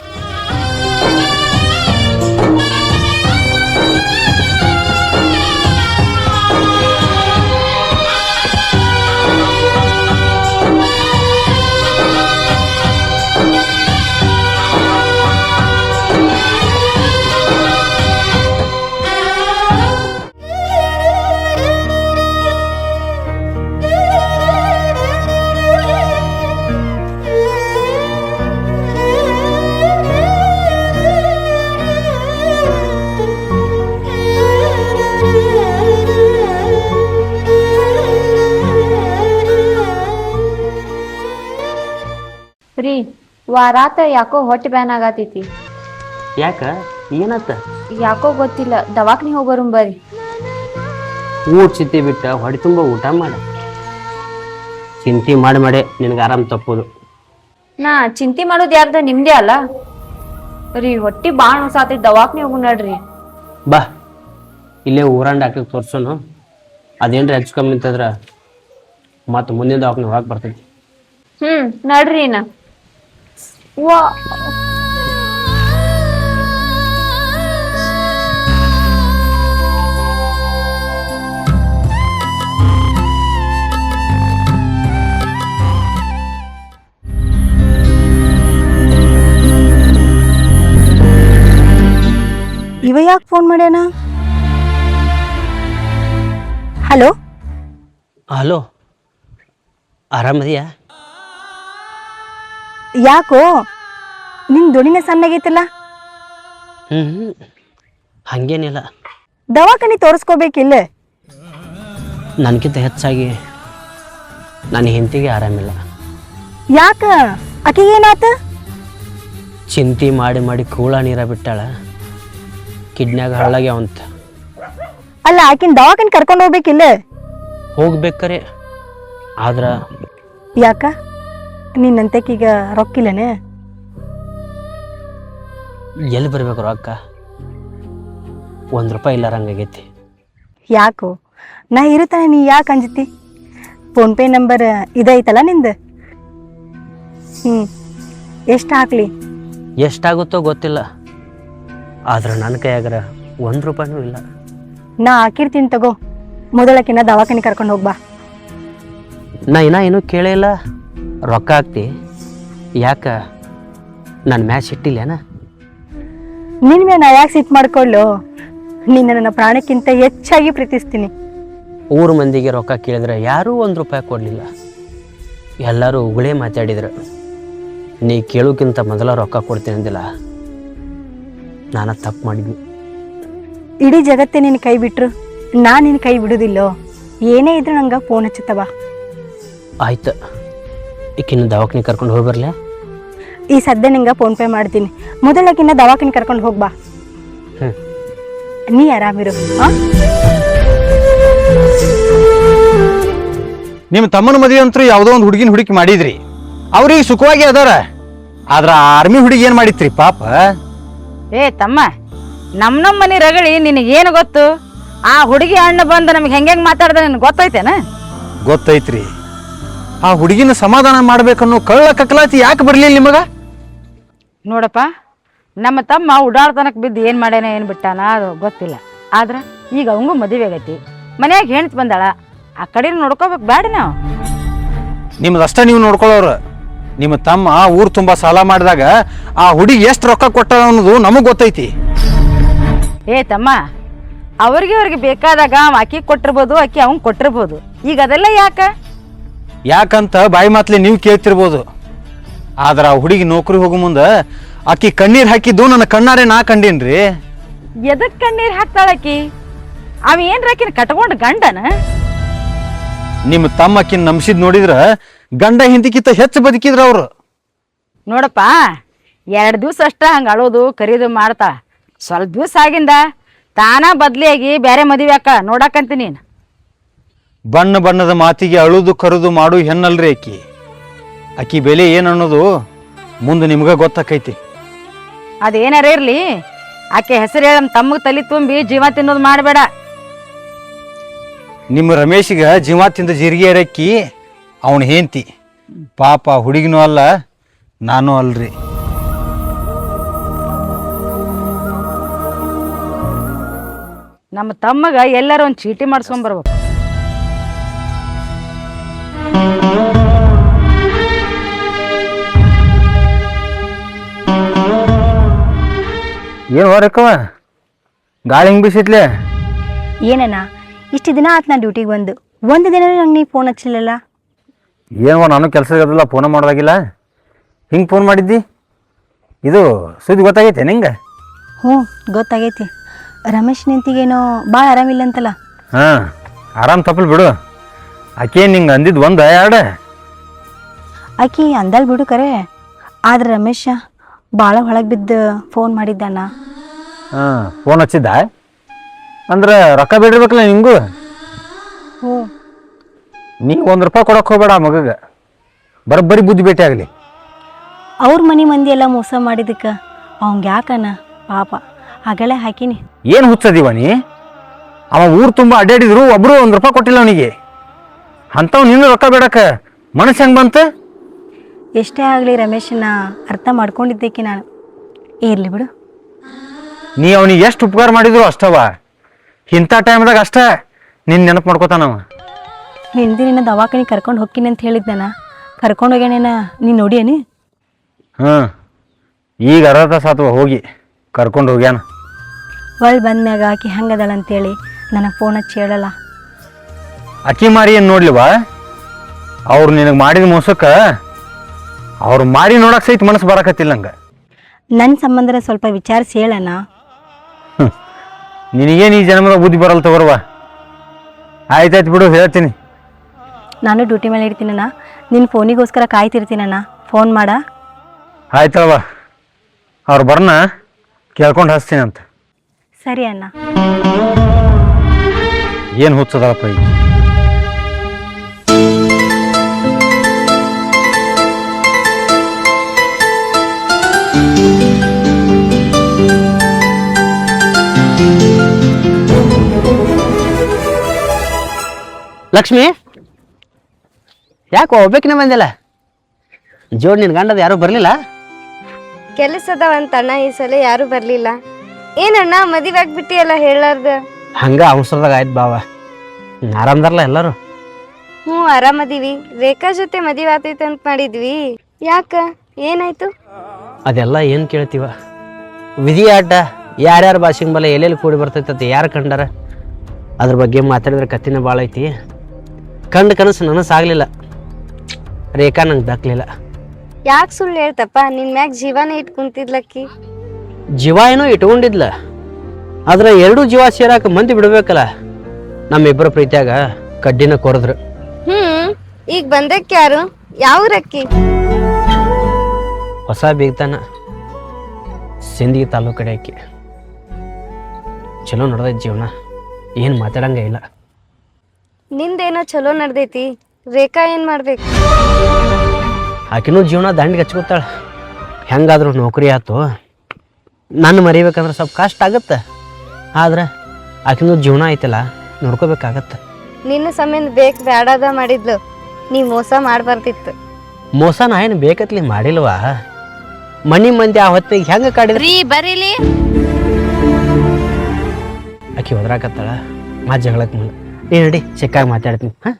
ರೀ, ವಾರಾತ ಯಾಕೋ ಹೊಟ್ಟೆ ಬ್ಯಾನ್ ಆಗತೈತಿ. ಯಾಕ ಏನತ್ತ? ಯಾಕೋ ಗೊತ್ತಿಲ್ಲ, ದವಾಖಾನಿ ಹೋಗೋರು ಬರ್ರಿ. ಊಟ ಚಿಂತೆ ಬಿಟ್ಟ ಹೊಡೆ ತುಂಬ ಊಟ ಮಾಡ. ಚಿಂತೆ ಮಾಡಿ ನಿನಗೆ ಆರಾಮ್ ತಪ್ಪೋದು. ನಾ ಚಿಂತೆ ಮಾಡೋದು ಯಾರ್ದ ನಿಮ್ದೇ ಅಲ್ಲ ರೀ. ಹೊಟ್ಟಿ ಭಾಳ ಹೊಸಾತೈತಿ, ದವಾಖಾನಿ ಹೋಗು ನಡ್ರಿ. ಬಾ, ಇಲ್ಲೇ ಊರಾನ್ ಡಾಕ್ಟ್ರಿಗೆ ತೋರ್ಸೋನು. ಅದೇನ್ರಿ ಹೆಚ್ಚು ಕಮ್ಮಿ ಅಂತಂದ್ರೆ ಮತ್ತು ಮುಂದಿನ ದವಾಖಾನಿ ಹೋಗಕ್ಕೆ ಬರ್ತೈತಿ. ನಡ್ರಿ. ವಾ, ಇವ ಯಾಕೆ ಫೋನ್ ಮಾಡ್ಯಾನ? ಹಲೋ ಹಲೋ, ಆರಾಮದಿಯಾ? ಯಾಕೋ ನಿನ್ ಧ್ವನಿನೇ ಸಣ್ಣಗೈತಿಲ್ಲ? ಹಂಗೇನಿಲ್ಲ. ದವಾಖಾನಿ ತೋರಿಸ್ಕೋಬೇಕಿಲ್ಲ? ನನಗಿಂತ ಹೆಚ್ಚಾಗಿ ನನ್ನ ಹೆಂಡತಿಗೆ ಆರಾಮಿಲ್ಲ. ಯಾಕ? ಆಕೆಗೇನಾತ? ಚಿಂತೆ ಮಾಡಿ ಕೂಳ ನೀರ ಬಿಟ್ಟಾಳ. ಕಿಡ್ನ್ಯಾಗ ಹಳ್ಳಾಗ್ಯಾವಂತ. ಅಲ್ಲ, ಆಕಿನ ದವಾಖಾನಿ ಕರ್ಕೊಂಡು ಹೋಗ್ಬೇಕಿಲ್ಲ? ಹೋಗ್ಬೇಕರೆ, ಆದ್ರೆ ಯಾಕ? ನಿನ್ನಂತಕೀಗ ರೊಕ್ಕಿಲ್ಲನೆ? ಎಲ್ಲಿ ಬರ್ಬೇಕು ರೊಕ್ಕ? ₹1 ಇಲ್ಲಾರಂಗಾಗೈತಿ. ಯಾಕೋ ನಾ ಇರುತ್ತಾನೆ, ನೀ ಯಾಕೆ ಅಂಜತಿ? ಫೋನ್ಪೇ ನಂಬರ್ ಇದೈತಲ್ಲ ನಿಂದು? ಎಷ್ಟು ಹಾಕ್ಲಿ? ಎಷ್ಟಾಗುತ್ತೋ ಗೊತ್ತಿಲ್ಲ, ಆದ್ರೆ ನನ್ನ ಕೈಯಾಗರ ₹1 ಇಲ್ಲ. ನಾ ಹಾಕಿರ್ತೀನಿ ತಗೋ. ಮೊದಲಕ್ಕಿನ್ನ ದವಾಖಾನಿ ಕರ್ಕೊಂಡು ಹೋಗ್ಬಾ. ನಾ ಏನೂ ಕೇಳೇ ಇಲ್ಲ. ರೊಕ್ಕ ಹಾಕ್ತಿ? ಯಾಕ ನನ್ನ ಮ್ಯಾಚ್ ಇಟ್ಟಿಲ್ಲೇನ? ನಿನ್ನ ಮೇಲೆ ನಾ ಯಾಕೆ ಸಿಟ್ಟು ಮಾಡ್ಕೊಳ್ಳು? ನಿನ್ನ ನನ್ನ ಪ್ರಾಣಕ್ಕಿಂತ ಹೆಚ್ಚಾಗಿ ಪ್ರೀತಿಸ್ತೀನಿ. ಊರು ಮಂದಿಗೆ ರೊಕ್ಕ ಕೇಳಿದ್ರೆ ಯಾರೂ ₹1 ಕೊಡಲಿಲ್ಲ. ಎಲ್ಲರೂ ಉಗುಳೇ ಮಾತಾಡಿದ್ರು. ನೀ ಕೇಳೋಕ್ಕಿಂತ ಮೊದಲ ರೊಕ್ಕ ಕೊಡ್ತೀನಿ ಅಂದಿಲ್ಲ. ನಾನು ತಪ್ಪು ಮಾಡಿದ್ವಿ. ಇಡೀ ಜಗತ್ತೇ ನಿನ್ನ ಕೈ ಬಿಟ್ರು ನಾನು ನಿನ್ನ ಕೈ ಬಿಡುದಿಲ್ಲೋ. ಏನೇ ಇದ್ರು ನಂಗೆ ಫೋನ್ ಹಚ್ಚುತ್ತವ. ಆಯ್ತು, ಈಕಿನ್ನ ದವಾಖಾನೆ ಕರ್ಕೊಂಡು ಹೋಗಿ ಬರಲೇ? ಈ ಸದ್ಯ ನಿಂಗೆ ಫೋನ್ಪೇ ಮಾಡ್ತೀನಿ. ಮೊದಲಕ್ಕಿನ್ನ ದವಾಖಾನೆ ಕರ್ಕೊಂಡು ಹೋಗ್ಬಾ. ನೀ ಆರಾಮಿರು. ನಿಮ್ಮ ತಮ್ಮನ ಮದುವೆ ಅಂತೂ ಯಾವುದೋ ಒಂದು ಹುಡುಗಿನ ಹುಡುಕಿ ಮಾಡಿದ್ರಿ. ಅವ್ರಿಗೆ ಸುಖವಾಗಿ ಅದಾರ. ಆದ್ರ ಆರ್ಮಿ ಹುಡುಗಿ ಏನ್ ಮಾಡಿತ್ರಿ ಪಾಪ? ಏ ತಮ್ಮ, ನಮ್ಮ ಮನೆ ರಗಳಿ ನಿನಗೇನು ಗೊತ್ತು? ಆ ಹುಡುಗಿ ಅಣ್ಣ ಬಂದು ನಮಗೆ ಹೆಂಗೆ ಮಾತಾಡ್ದ ನಿನಗೆ ಗೊತ್ತೈತೇನ? ಗೊತ್ತೈತ್ರಿ. ಆ ಹುಡುಗಿನ ಸಮಾಧಾನ ಮಾಡ್ಬೇಕನ್ನೋ ಕಳ್ಳ ಕಕ್ಕಲಾತಿ ಯಾಕೆ ಬರ್ಲಿಲ್ಲ ನಿಮಗ? ನೋಡಪ್ಪ, ನಮ್ಮ ತಮ್ಮ ಉಡಾಳ್ತನಕ್ಕೆ ಬಿದ್ದು ಏನು ಮಾಡ್ಯಾನ ಏನು ಬಿಟ್ಟಾನ ಅದು ಗೊತ್ತಿಲ್ಲ. ಆದ್ರೆ ಈಗ ಅವಂಗೂ ಮದುವೆ ಆಗೈತಿ, ಮನ್ಯಾಗ ಹೆಣ್ತಿ ಬಂದಾಳ. ಆ ಕಡೆ ನೋಡ್ಕೋಬೇಕು ಬ್ಯಾಡ ನಾವು? ನಿಮ್ದಷ್ಟ ನೀವು ನೋಡ್ಕೊಳ್ಳೋರು. ನಿಮ್ಮ ತಮ್ಮ ಊರು ತುಂಬಾ ಸಾಲ ಮಾಡಿದಾಗ ಆ ಹುಡುಗಿ ಎಷ್ಟು ರೊಕ್ಕ ಕೊಟ್ಟ ಅನ್ನೋದು ನಮಗ್ ಗೊತ್ತೈತಿ. ಏ ತಮ್ಮ, ಅವ್ರಿಗೆ ಬೇಕಾದಾಗ ಆಕಿ ಕೊಟ್ಟಿರ್ಬೋದು, ಆಕಿ ಅವ್ನ್ ಕೊಟ್ಟಿರ್ಬೋದು. ಈಗ ಅದೆಲ್ಲ ಯಾಕ? ಯಾಕಂತ ಬಾಯಿ ಮಾತ್ಲೆ ನೀವು ಕೇಳ್ತಿರ್ಬೋದು, ಆದ್ರೆ ಆ ಹುಡುಗಿ ನೌಕರಿ ಹೋಗೋ ಮುಂದೆ ಆಕಿ ಕಣ್ಣೀರು ಹಾಕಿದ್ದು ನನ್ನ ಕಣ್ಣಾರೆ ನಾ ಕಂಡೇನ್ರಿ. ಎದಕ್ ಕಣ್ಣೀರ್ ಹಾಕ್ತಾಳಕಿ? ಅವ ಏನ್ರಾಕಿನ ಕಟ್ಕೊಂಡ್ ಗಂಡನ? ನಿಮ್ಮ ತಮ್ಮ ಆಕಿನ ನಂಬಿಸಿದ್ ನೋಡಿದ್ರ ಗಂಡ ಹಿಂದಿಕ್ಕಿಂತ ಹೆಚ್ಚು ಬದುಕಿದ್ರ ಅವ್ರು. ನೋಡಪ್ಪ, 2 ದಿವ್ಸ ಅಷ್ಟ ಹಂಗ ಅಳೋದು ಕರೀದು ಮಾಡ್ತಾಳ. ಸ್ವಲ್ಪ ದಿವ್ಸ ಆಗಿಂದ ತಾನ ಬದ್ಲಿಯಾಗಿ ಬೇರೆ ಮದುವೆ ಅಕ್ಕ ನೋಡಾಕಂತ ನೀನು. ಬಣ್ಣ ಬಣ್ಣದ ಮಾತಿಗೆ ಅಳುದು ಕರುದು ಮಾಡು ಹೆಣ್ಣಲ್ರಿ ಆಕಿ. ಆಕಿ ಬೆಲೆ ಏನು ಅನ್ನೋದು ಮುಂದೆ ನಿಮ್ಗೆ ಗೊತ್ತಾಕೈತಿ. ಅದೇನಾರ ಇರ್ಲಿ, ಆಕೆ ಹೆಸರು ಹೇಳಿ ನಮ್ಮ ತಮ್ಮಗೆ ತಲೆ ತುಂಬಿ ಜೀವ ತಿನ್ನೋದು ಮಾಡಬೇಡ. ನಿಮ್ಮ ರಮೇಶಿಗ ಜೀವ ತಿಂದ ಜೀರಿಗೆ ಎರಕ್ಕಿ ಅವನು ಹೇಂತಿ. ಪಾಪ ಹುಡುಗಿನೂ ಅಲ್ಲ, ನಾನು ಅಲ್ರಿ. ನಮ್ಮ ತಮ್ಮಗ ಎಲ್ಲಾರ ಒಂದು ಚೀಟಿ ಮಾಡ್ಸ್ಕೊಂಬರ್ಬೇಕು. ಏನು ಹೊರಕ್ಕವ ಗಾಳಿ ಹಿಂಗೆ ಬಿಸಿತ್ಲೆ? ಏನಣ್ಣ, ಇಷ್ಟು ದಿನ ಆಯ್ತು ನಾನು ಡ್ಯೂಟಿಗೆ ಬಂದು, ಒಂದು ದಿನ ನಂಗೆ ನೀ ಫೋನ್ ಹಚ್ಚಲಿಲ್ಲ. ಏನೋ ನಾನು ಕೆಲಸ ಇರೋದಿಲ್ಲ, ಫೋನ್ ಮಾಡೋದಾಗಿಲ್ಲ. ಹಿಂಗೆ ಫೋನ್ ಮಾಡಿದ್ದಿ? ಇದು ಸುದ್ದಿ ಗೊತ್ತಾಗೈತೆ ನಿಂಗೆ? ಹ್ಞೂ ಗೊತ್ತಾಗೈತಿ. ರಮೇಶ್ ನಿಂತಿಗೇನೋ ಭಾಳ ಆರಾಮಿಲ್ಲ ಅಂತಲ್ಲ. ಹಾಂ, ಆರಾಮ್ ತಪ್ಪಲ್ ಬಿಡು. ಆಕೆ ನಿಂಗೆ ಅಂದಿದ್ದು 1 2 ಆಕಿ ಅಂದಲ್ ಬಿಡು ಕರೆ. ಆದ್ರೆ ರಮೇಶ ಭಾಳ ಒಳಗೆ ಬಿದ್ದು ಫೋನ್ ಮಾಡಿದ್ದಣ್ಣ. ಹಾಂ, ಫೋನ್ ಹಚ್ಚಿದ್ದ ಅಂದ್ರೆ ರೊಕ್ಕ ಬೇಡಿರ್ಬೇಕಲ್ಲ ನಿಂಗೂ. ಹ್ಞೂ, ನೀ 1 ರೂಪಾಯಿ ಕೊಡಕ್ಕೆ ಹೋಗ್ಬೇಡ ಆ ಮಗಗೆ, ಬರೀ ಬುದ್ಧಿ ಭೇಟಿ ಆಗಲಿ. ಅವ್ರ ಮನೆ ಮಂದಿ ಎಲ್ಲ ಮೋಸ ಮಾಡಿದ್ದಕ್ಕೆ ಅವಂಗೆ ಯಾಕಣ್ಣ ಪಾಪ ಹಾಗೆಲ್ಲ ಹಾಕಿನಿ. ಏನು ಹುಚ್ಚದಿವ ನೀ? ಅವ ಊರು ತುಂಬ ಅಡ್ಡಾಡಿದ್ರು ಒಬ್ಬರು 1 ರೂಪಾಯಿ ಕೊಟ್ಟಿಲ್ಲ ಅವನಿಗೆ. ಅಂಥವ್ ನಿನ್ನ ರೊಕ್ಕ ಬೇಡಕ್ಕೆ ಮನಸ್ಸು ಹೆಂಗೆ ಬಂತು? ಎಷ್ಟೇ ಆಗಲಿ ರಮೇಶನ್ನ ಅರ್ಥ ಮಾಡ್ಕೊಂಡಿದ್ದಕ್ಕೆ ನಾನು. ಇರಲಿ ಬಿಡು. ನೀ ಅವನಿಗೆ ಎಷ್ಟು ಉಪಕಾರ ಮಾಡಿದ್ರು ಅಷ್ಟವ, ಇಂಥ ಟೈಮ್ದಾಗ ಅಷ್ಟೇ ನಿನ್ನ ನೆನಪು ಮಾಡ್ಕೋತಾನವ. ಹಿಂದಿನ ದವಾಖಾನೆ ಕರ್ಕೊಂಡು ಹೋಗ್ತೀನಿ ಅಂತ ಹೇಳಿದ್ದನ, ಕರ್ಕೊಂಡು ಹೋಗ್ಯಾನೇನ ನೀನು ನೋಡಿಯೇನಿ? ಹಾಂ, ಈಗ ಅರ್ಧ ತಾಸು ಆತವ ಹೋಗಿ ಕರ್ಕೊಂಡು ಹೋಗ್ಯಾನ. ಒಳ್ ಬಂದ್ಮ್ಯಾಗ ಆಕಿ ಹೆಂಗದಳ ಅಂತೇಳಿ ನನಗೆ ಫೋನ್ ಹಚ್ಚಿ ಹೇಳಲ್ಲ. ಅಕ್ಕಿ ಮಾರಿ ಏನು ನೋಡ್ಲಿವ? ಅವ್ರು ನಿನಗೆ ಮಾಡಿದ ಮೋಸಕ್ಕೆ ಅವ್ರು ಮಾರಿ ನೋಡಕ್ಕೆ ಸಹಿತ ಮನಸ್ಸು ಬರಕತ್ತಿಲ್ಲ ನಂಗೆ. ನನ್ನ ಸಂಬಂಧರ ಸ್ವಲ್ಪ ವಿಚಾರಿಸಿ ಹೇಳಣ್ಣ. ನಿನಗೇನು ಈ ಜನ್ಮದ ಬುದ್ಧಿ ಬರಲ್ಲ ತಗೋರ್ವ. ಆಯ್ತಾಯ್ತು ಬಿಡು, ಹೇಳ್ತೀನಿ. ನಾನು ಡ್ಯೂಟಿ ಮೇಲೆ ಇರ್ತೀನಣ್ಣ, ನಿನ್ನ ಫೋನಿಗೋಸ್ಕರ ಕಾಯ್ತಿರ್ತೀನಣ್ಣ. ಫೋನ್ ಮಾಡ. ಆಯ್ತಲ್ವ, ಅವ್ರು ಬರ್ನ ಕೇಳ್ಕೊಂಡು ಹಚ್ತೀನಂತ. ಸರಿ ಅಣ್ಣ. ಏನು ಹುಚ್ಚದಪ್ಪ ಈಗ? ಲಕ್ಷ್ಮಿ, ಯಾಕೆ ಒಬ್ಬೇಕಿನ ಬಂದಿಲ್ಲ? ಜೋಡ್ ನಿನ್ ಗಂಡದ ಯಾರು ಬರಲಿಲ್ಲ? ಕೆಲಸ ಅದಾವಂತಣ್ಣ, ಈ ಸಲ ಯಾರು ಬರ್ಲಿಲ್ಲ. ಏನಣ್ಣ ಮದುವೆ ಆಗ್ಬಿಟ್ಟಿಯಲ್ಲ ಹೇಳಾರ್ದ? ಹಂಗ ಅವಸರದಾಗ ಆಯ್ತು ಬಾವ. ಆರಾಮದಾರಲ್ಲ ಎಲ್ಲರೂ? ಹ್ಞೂ ಆರಾಮದೀವಿ. ರೇಖಾ ಜೊತೆ ಮದುವೆ ಆತೈತೆ ಅಂತ ಮಾಡಿದ್ವಿ. ಯಾಕ, ಏನಾಯ್ತು? ಅದೆಲ್ಲ ಏನು ಕೇಳ್ತೀವ? ವಿಧಿ ಆಟ ಯಾರ್ಯಾರ ಭಾಷೆಗೆ ಬಲ್ಲ ಎಲ್ಲೆಲ್ಲಿ ಕೂಡಿ ಬರ್ತೈತೆ ಯಾರು ಕಂಡಾರ? ಅದ್ರ ಬಗ್ಗೆ ಮಾತಾಡಿದ್ರೆ ಕತ್ತಿನ ಭಾಳ ಐತಿ. ಕಂಡು ಕನಸು ನನಸಾಗಲಿಲ್ಲ, ರೇಖಾ ನಂಗೆ ದಕ್ಕಲಿಲ್ಲ. ಯಾಕೆ ಸುಳ್ಳು ಹೇಳ್ತಪ್ಪ? ನಿನ್ ಮ್ಯಾಗ ಜೀವನ ಇಟ್ ಕುಂತಿದ್ಲಕ್ಕಿ. ಜೀವ ಏನೋ ಇಟ್ಕೊಂಡಿದ್ಲ, ಆದ್ರೆ 2 ಜೀವ ಸೇರಾಕ ಮಂದಿ ಬಿಡ್ಬೇಕಲ್ಲ. ನಮ್ಮಿಬ್ಬರ ಪ್ರೀತಿಯಾಗ ಕಡ್ಡಿನ ಕೊರದ್ರು. ಈಗ ಬಂದಕ್ಕೆ ಯಾರು? ಯಾವ್ರಕ್ಕಿ? ಹೊಸ ಬೀಗ್ತಾನ, ಸಿಂದಗಿ ತಾಲೂಕು ಕಡೆ ಆಕಿ. ಚಲೋ ನಡೆದೈತಿ ಜೀವನ, ಏನು ಮಾತಾಡಂಗ ಇಲ್ಲ. ನಿಂದೇನೋ ಚಲೋ ನಡ್ದೈತಿ, ರೇಖಾ ಏನ್ ಮಾಡ್ಬೇಕು? ಆಕಿನೂ ಜೀವನ ದಂಡಿಗೆ ಹಚ್ಕೋತಾಳ. ಹೆಂಗಾದ್ರೂ ನೌಕರಿ ಆಯ್ತು, ನಾನು ಮರಿಬೇಕಂದ್ರೆ ಸ್ವಲ್ಪ ಕಷ್ಟ ಆಗತ್ತೆ. ಆದ್ರೆ ಆಕಿನೂ ಜೀವನ ಐತಲ್ಲ, ನೋಡ್ಕೋಬೇಕಾಗತ್ತೆ. ನಿನ್ನ ಸಂಬಂಧ ಬೇಕು ಬ್ಯಾಡದ ಮಾಡಿದ್ಲು, ನೀ ಮೋಸ ಮಾಡ್ಬಾರ್ದಿತ್ತು. ಮೋಸ ನಾ ಏನು ಬೇಕತ್ಲಿ ಮಾಡಿಲ್ವಾ? ಮನಿ ಮಂದಿ ಆ ಹೊತ್ತಿಗೆ ಹೆಂಗೆ ಕಾಡಿದ್ರಿ? ಬರೀಲಿ. ಆಕಿ ಒದ್ರಾಕತ್ತಾಳ, ಮಾ ಜಗಳಕ್ಕೆ ಮುಂದೆ ನೀನು ನಡಿ, ಸಿಕ್ಕಾಗ ಮಾತಾಡ್ತೀನಿ. ಹಾಂ,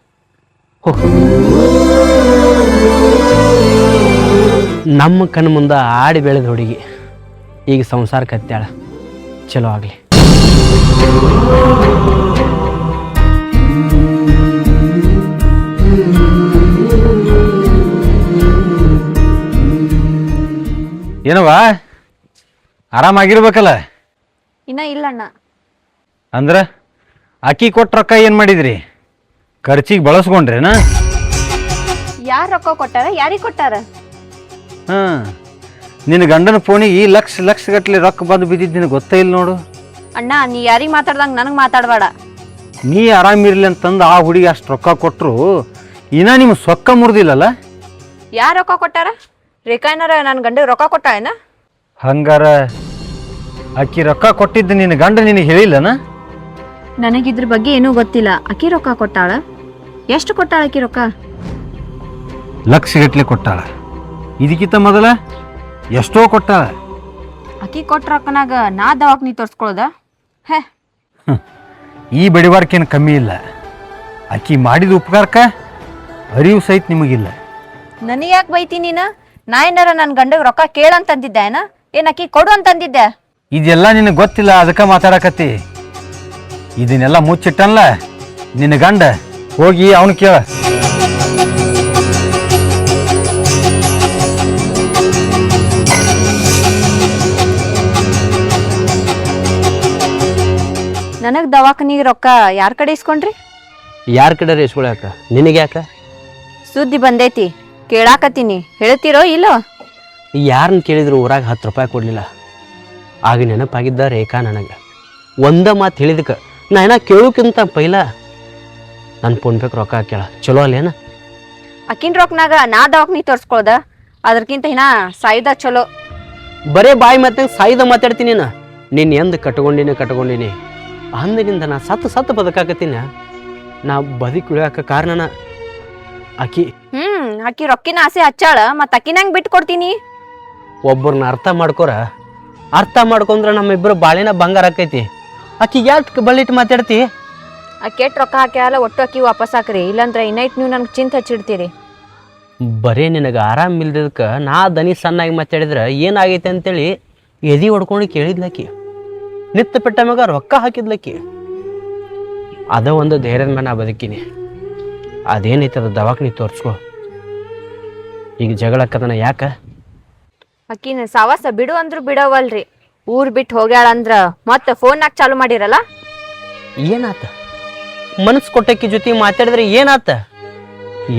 ನಮ್ಮ ಕಣ್ಣು ಮುಂದೆ ಆಡಿ ಬೆಳೆದ ಹುಡುಗಿ ಈಗ ಸಂಸಾರ ಕತ್ತಾಳ. ಚಲೋ ಆಗಲಿ. ಏನವ್ವ ಆರಾಮಾಗಿರ್ಬೇಕಲ್ಲ? ಇನ್ನ ಇಲ್ಲಣ್ಣ. ಅಂದ್ರೆ ಅಕ್ಕಿ ಕೊಟ್ಟ ರೊಕ್ಕ ಏನು ಮಾಡಿದ್ರಿ? ಖರ್ಚಿಗೆ ಬಳಸ್ಕೊಂಡ್ರೇನ? ಯಾರ್ ರೊಕ್ಕ ಕೊಟ್ಟಾರ? ಯಾರಿಗ್ ಕೊಟ್ಟಾರ? ಹಾಂ, ನಿನ್ನ ಗಂಡನ ಫೋನಿಗೆ ಲಕ್ಷ ಗಟ್ಟಲೆ ರೊಕ್ಕ ಬಂದು ಬಿದ್ದಿದ್ದು ನಿನಗೆ ಗೊತ್ತೇ ಇಲ್ಲ ನೋಡು. ಅಣ್ಣ, ನೀ ಯಾರಿಗ್ ಮಾತಾಡ್ದಂಗ ನನಗ್ ಮಾತಾಡ್ಬೇಡ. ನೀ ಆರಾಮಿರ್ಲಿ ಅಂತಂದು ಆ ಹುಡುಗಿ ಅಷ್ಟು ರೊಕ್ಕ ಕೊಟ್ಟರು ಇನ್ನ ನಿಮ್ಮ ಸೊಕ್ಕ ಮುರಿದಿಲ್ಲಲ್ಲ? ಯಾರ್ ರೊಕ್ಕ ಕೊಟ್ಟಾರ? ರೇಖಾ ಏನಾರ ನನ್ನ ಗಂಡ ರೊಕ್ಕ ಕೊಟ್ಟಾಳೇನ? ಹಂಗಾರ ಅಕ್ಕಿ ರೊಕ್ಕ ಕೊಟ್ಟಿದ್ದು ನಿನ್ನ ಗಂಡ ನಿನಗೆ ಹೇಳಿಲ್ಲನ? ನನಗಿದ್ರ ಬಗ್ಗೆ ಏನೂ ಗೊತ್ತಿಲ್ಲ. ಅಕ್ಕಿ ರೊಕ್ಕ ಕೊಟ್ಟಾಳ? ಎಷ್ಟು ಕೊಟ್ಟಾಳ ಅಕ್ಕಿ ರೊಕ್ಕ? ಲಕ್ಷ ಗಟ್ಟಲೆ ಕೊಟ್ಟಾಳ. ಇದಕ್ಕಿಂತ ಮೊದಲ ಎಷ್ಟೋ ಕೊಟ್ಟಾಳ. ಅಕ್ಕಿ ಕೊಟ್ಟ ರೊಕ್ಕನಾಗ ನಾ ದವಾಖಾನಿ ತೋರ್ಸ್ಕೊಳ್ಳೋದ? ಹೇ, ಈ ಬಡಿವಾರ್ಕೇನು ಕಮ್ಮಿ ಇಲ್ಲ. ಅಕ್ಕಿ ಮಾಡಿದ ಉಪಕಾರಕ್ಕೆ ಅರಿವು ಸಹಿತ ನಿಮಗಿಲ್ಲ. ನನಗೆ ಯಾಕೆ ಬೈತಿ ನೀನು? ನಾ ಏನಾರ ನನ್ನ ಗಂಡಗೆ ರೊಕ್ಕ ಕೇಳಂತಂದಿದ್ದೆ ಏನ್ ಅಕ್ಕಿ ಕೊಡು ಅಂತಂದಿದ್ದೆ? ಇದೆಲ್ಲ ನಿನಗೆ ಗೊತ್ತಿಲ್ಲ, ಅದಕ್ಕೆ ಮಾತಾಡಕತ್ತಿ. ಇದನ್ನೆಲ್ಲ ಮುಚ್ಚಿಟ್ಟಲ್ಲ ನಿನ್ನ ಗಂಡ. ಹೋಗಿ ಅವನು ಕೇಳ. ನನಗೆ ದವಾಖಾನಿಗೆ ರೊಕ್ಕ ಯಾರ ಕಡೆ ಇಸ್ಕೊಂಡ್ರಿ? ಯಾರ ಕಡೆ ಇಸ್ಕೊಳಕ? ನಿನಗೆ ಯಾಕ? ಸುದ್ದಿ ಬಂದೈತಿ, ಕೇಳಾಕತ್ತೀನಿ. ಹೇಳ್ತಿರೋ ಇಲ್ಲೋ? ಯಾರನ್ನ ಕೇಳಿದ್ರು ಊರಾಗ 10 ರೂಪಾಯಿ ಕೊಡಲಿಲ್ಲ. ಆಗ ನೆನಪಾಗಿದ್ದ ರೇಖಾ ನನಗೆ ಒಂದ ಮಾತು ಹೇಳಿದಕ್ಕೆ ನಾ ಏನ ಕೇಳೋಕ್ಕಿಂತ ಪೈಲ ನನ್ನ ಫೋನ್ ಬೇಕು ರೊಕ್ಕ ಕೇಳ. ಚಲೋ ಅಲ್ಲೇನ? ಅಕ್ಕಿನ ರೊಕ್ಕನಾಗ ನಾ ದವಾಖಾನಿ ತೋರ್ಸ್ಕೊಳ್ದ ಅದಕ್ಕಿಂತ ಇನ್ನ ಸಾಯ್ದ ಚಲೋ. ಬರೇ ಬಾಯಿ ಮತ್ತೆ ಸಾಯ್ದ ಮಾತಾಡ್ತೀನಿ. ನೀನು ಎಂದು ಕಟ್ಕೊಂಡಿನಿ ಅಂದಿನಿಂದ ನಾ ಸತ್ತು ಬದುಕಾಕತ್ತೀನಿ. ನಾ ಬದುಕುಳಿಯಾಕ ಕಾರಣನ ಅಕ್ಕಿ. ಅಕ್ಕಿ ರೊಕ್ಕಿನ ಆಸೆ ಹಚ್ಚಾಳ, ಮತ್ತ ಅಕ್ಕಿನ ಹೆಂಗ್ ಬಿಟ್ಟು ಕೊಡ್ತೀನಿ? ಒಬ್ಬರನ್ನ ಅರ್ಥ ಮಾಡ್ಕೊಂಡ್ರೆ ನಮ್ಮಿಬ್ಬರು ಬಾಳಿನ ಬಂಗಾರ ಆಕೈತಿ. ಅಕ್ಕಿ ಯಾಕೆ ಬಳ್ಳಿಟ್ಟು ಮಾತಾಡ್ತಿ? ಕೆಟ್ಟ ರೊಕ್ಕ ಹಾಕ್ಯಾಲ, ಒಟ್ಟು ಅಕ್ಕಿ ವಾಪಸ್ ಹಾಕ್ರಿ, ಇಲ್ಲಾಂದ್ರೆ ಇನ್ನೈಟ್ ನೀವು ನನ್ಗೆ ಚಿಂತೆ ಹಚ್ಚಿಡ್ತೀರಿ. ಬರೀ ನಿನಗೆ ಆರಾಮ ಇಲ್ದಕ್ಕೆ ನಾ ದನಿ ಸಣ್ಣಾಗಿ ಮಾತಾಡಿದ್ರೆ ಏನಾಗೈತೆ ಅಂತೇಳಿ ಎದಿ ಹೊಡ್ಕೊಂಡು ಕೇಳಿದ್ಲಕ್ಕಿ. ನಿತ್ತ ಪೆಟ್ಟ ಮಗ ರೊಕ್ಕ ಹಾಕಿದ್ಲಕ್ಕಿ. ಅದ ಒಂದು ಧೈರ್ಯದ ಮೇಲೆ ನಾ ಬದುಕಿನಿ. ಅದೇನೈತೆ ಅದು ದವಾಖಾನಿ ತೋರಿಸ್ಕೊ. ಈಗ ಜಗಳಕ್ಕದನ ಯಾಕ? ಅಕ್ಕಿನ ಸಾವಾಸ ಬಿಡು ಅಂದ್ರು ಬಿಡವಲ್ರಿ. ಊರ್ ಬಿಟ್ಟು ಹೋಗ್ಯಾಳಂದ್ರ ಮತ್ತೆ ಫೋನ್ನಾಗ ಚಾಲು ಮಾಡಿರಲ್ಲ. ಏನಾತ? ಮನಸ್ಸು ಕೊಟ್ಟಕ್ಕಿ ಜೊತೆ ಮಾತಾಡಿದ್ರೆ ಏನಾತ?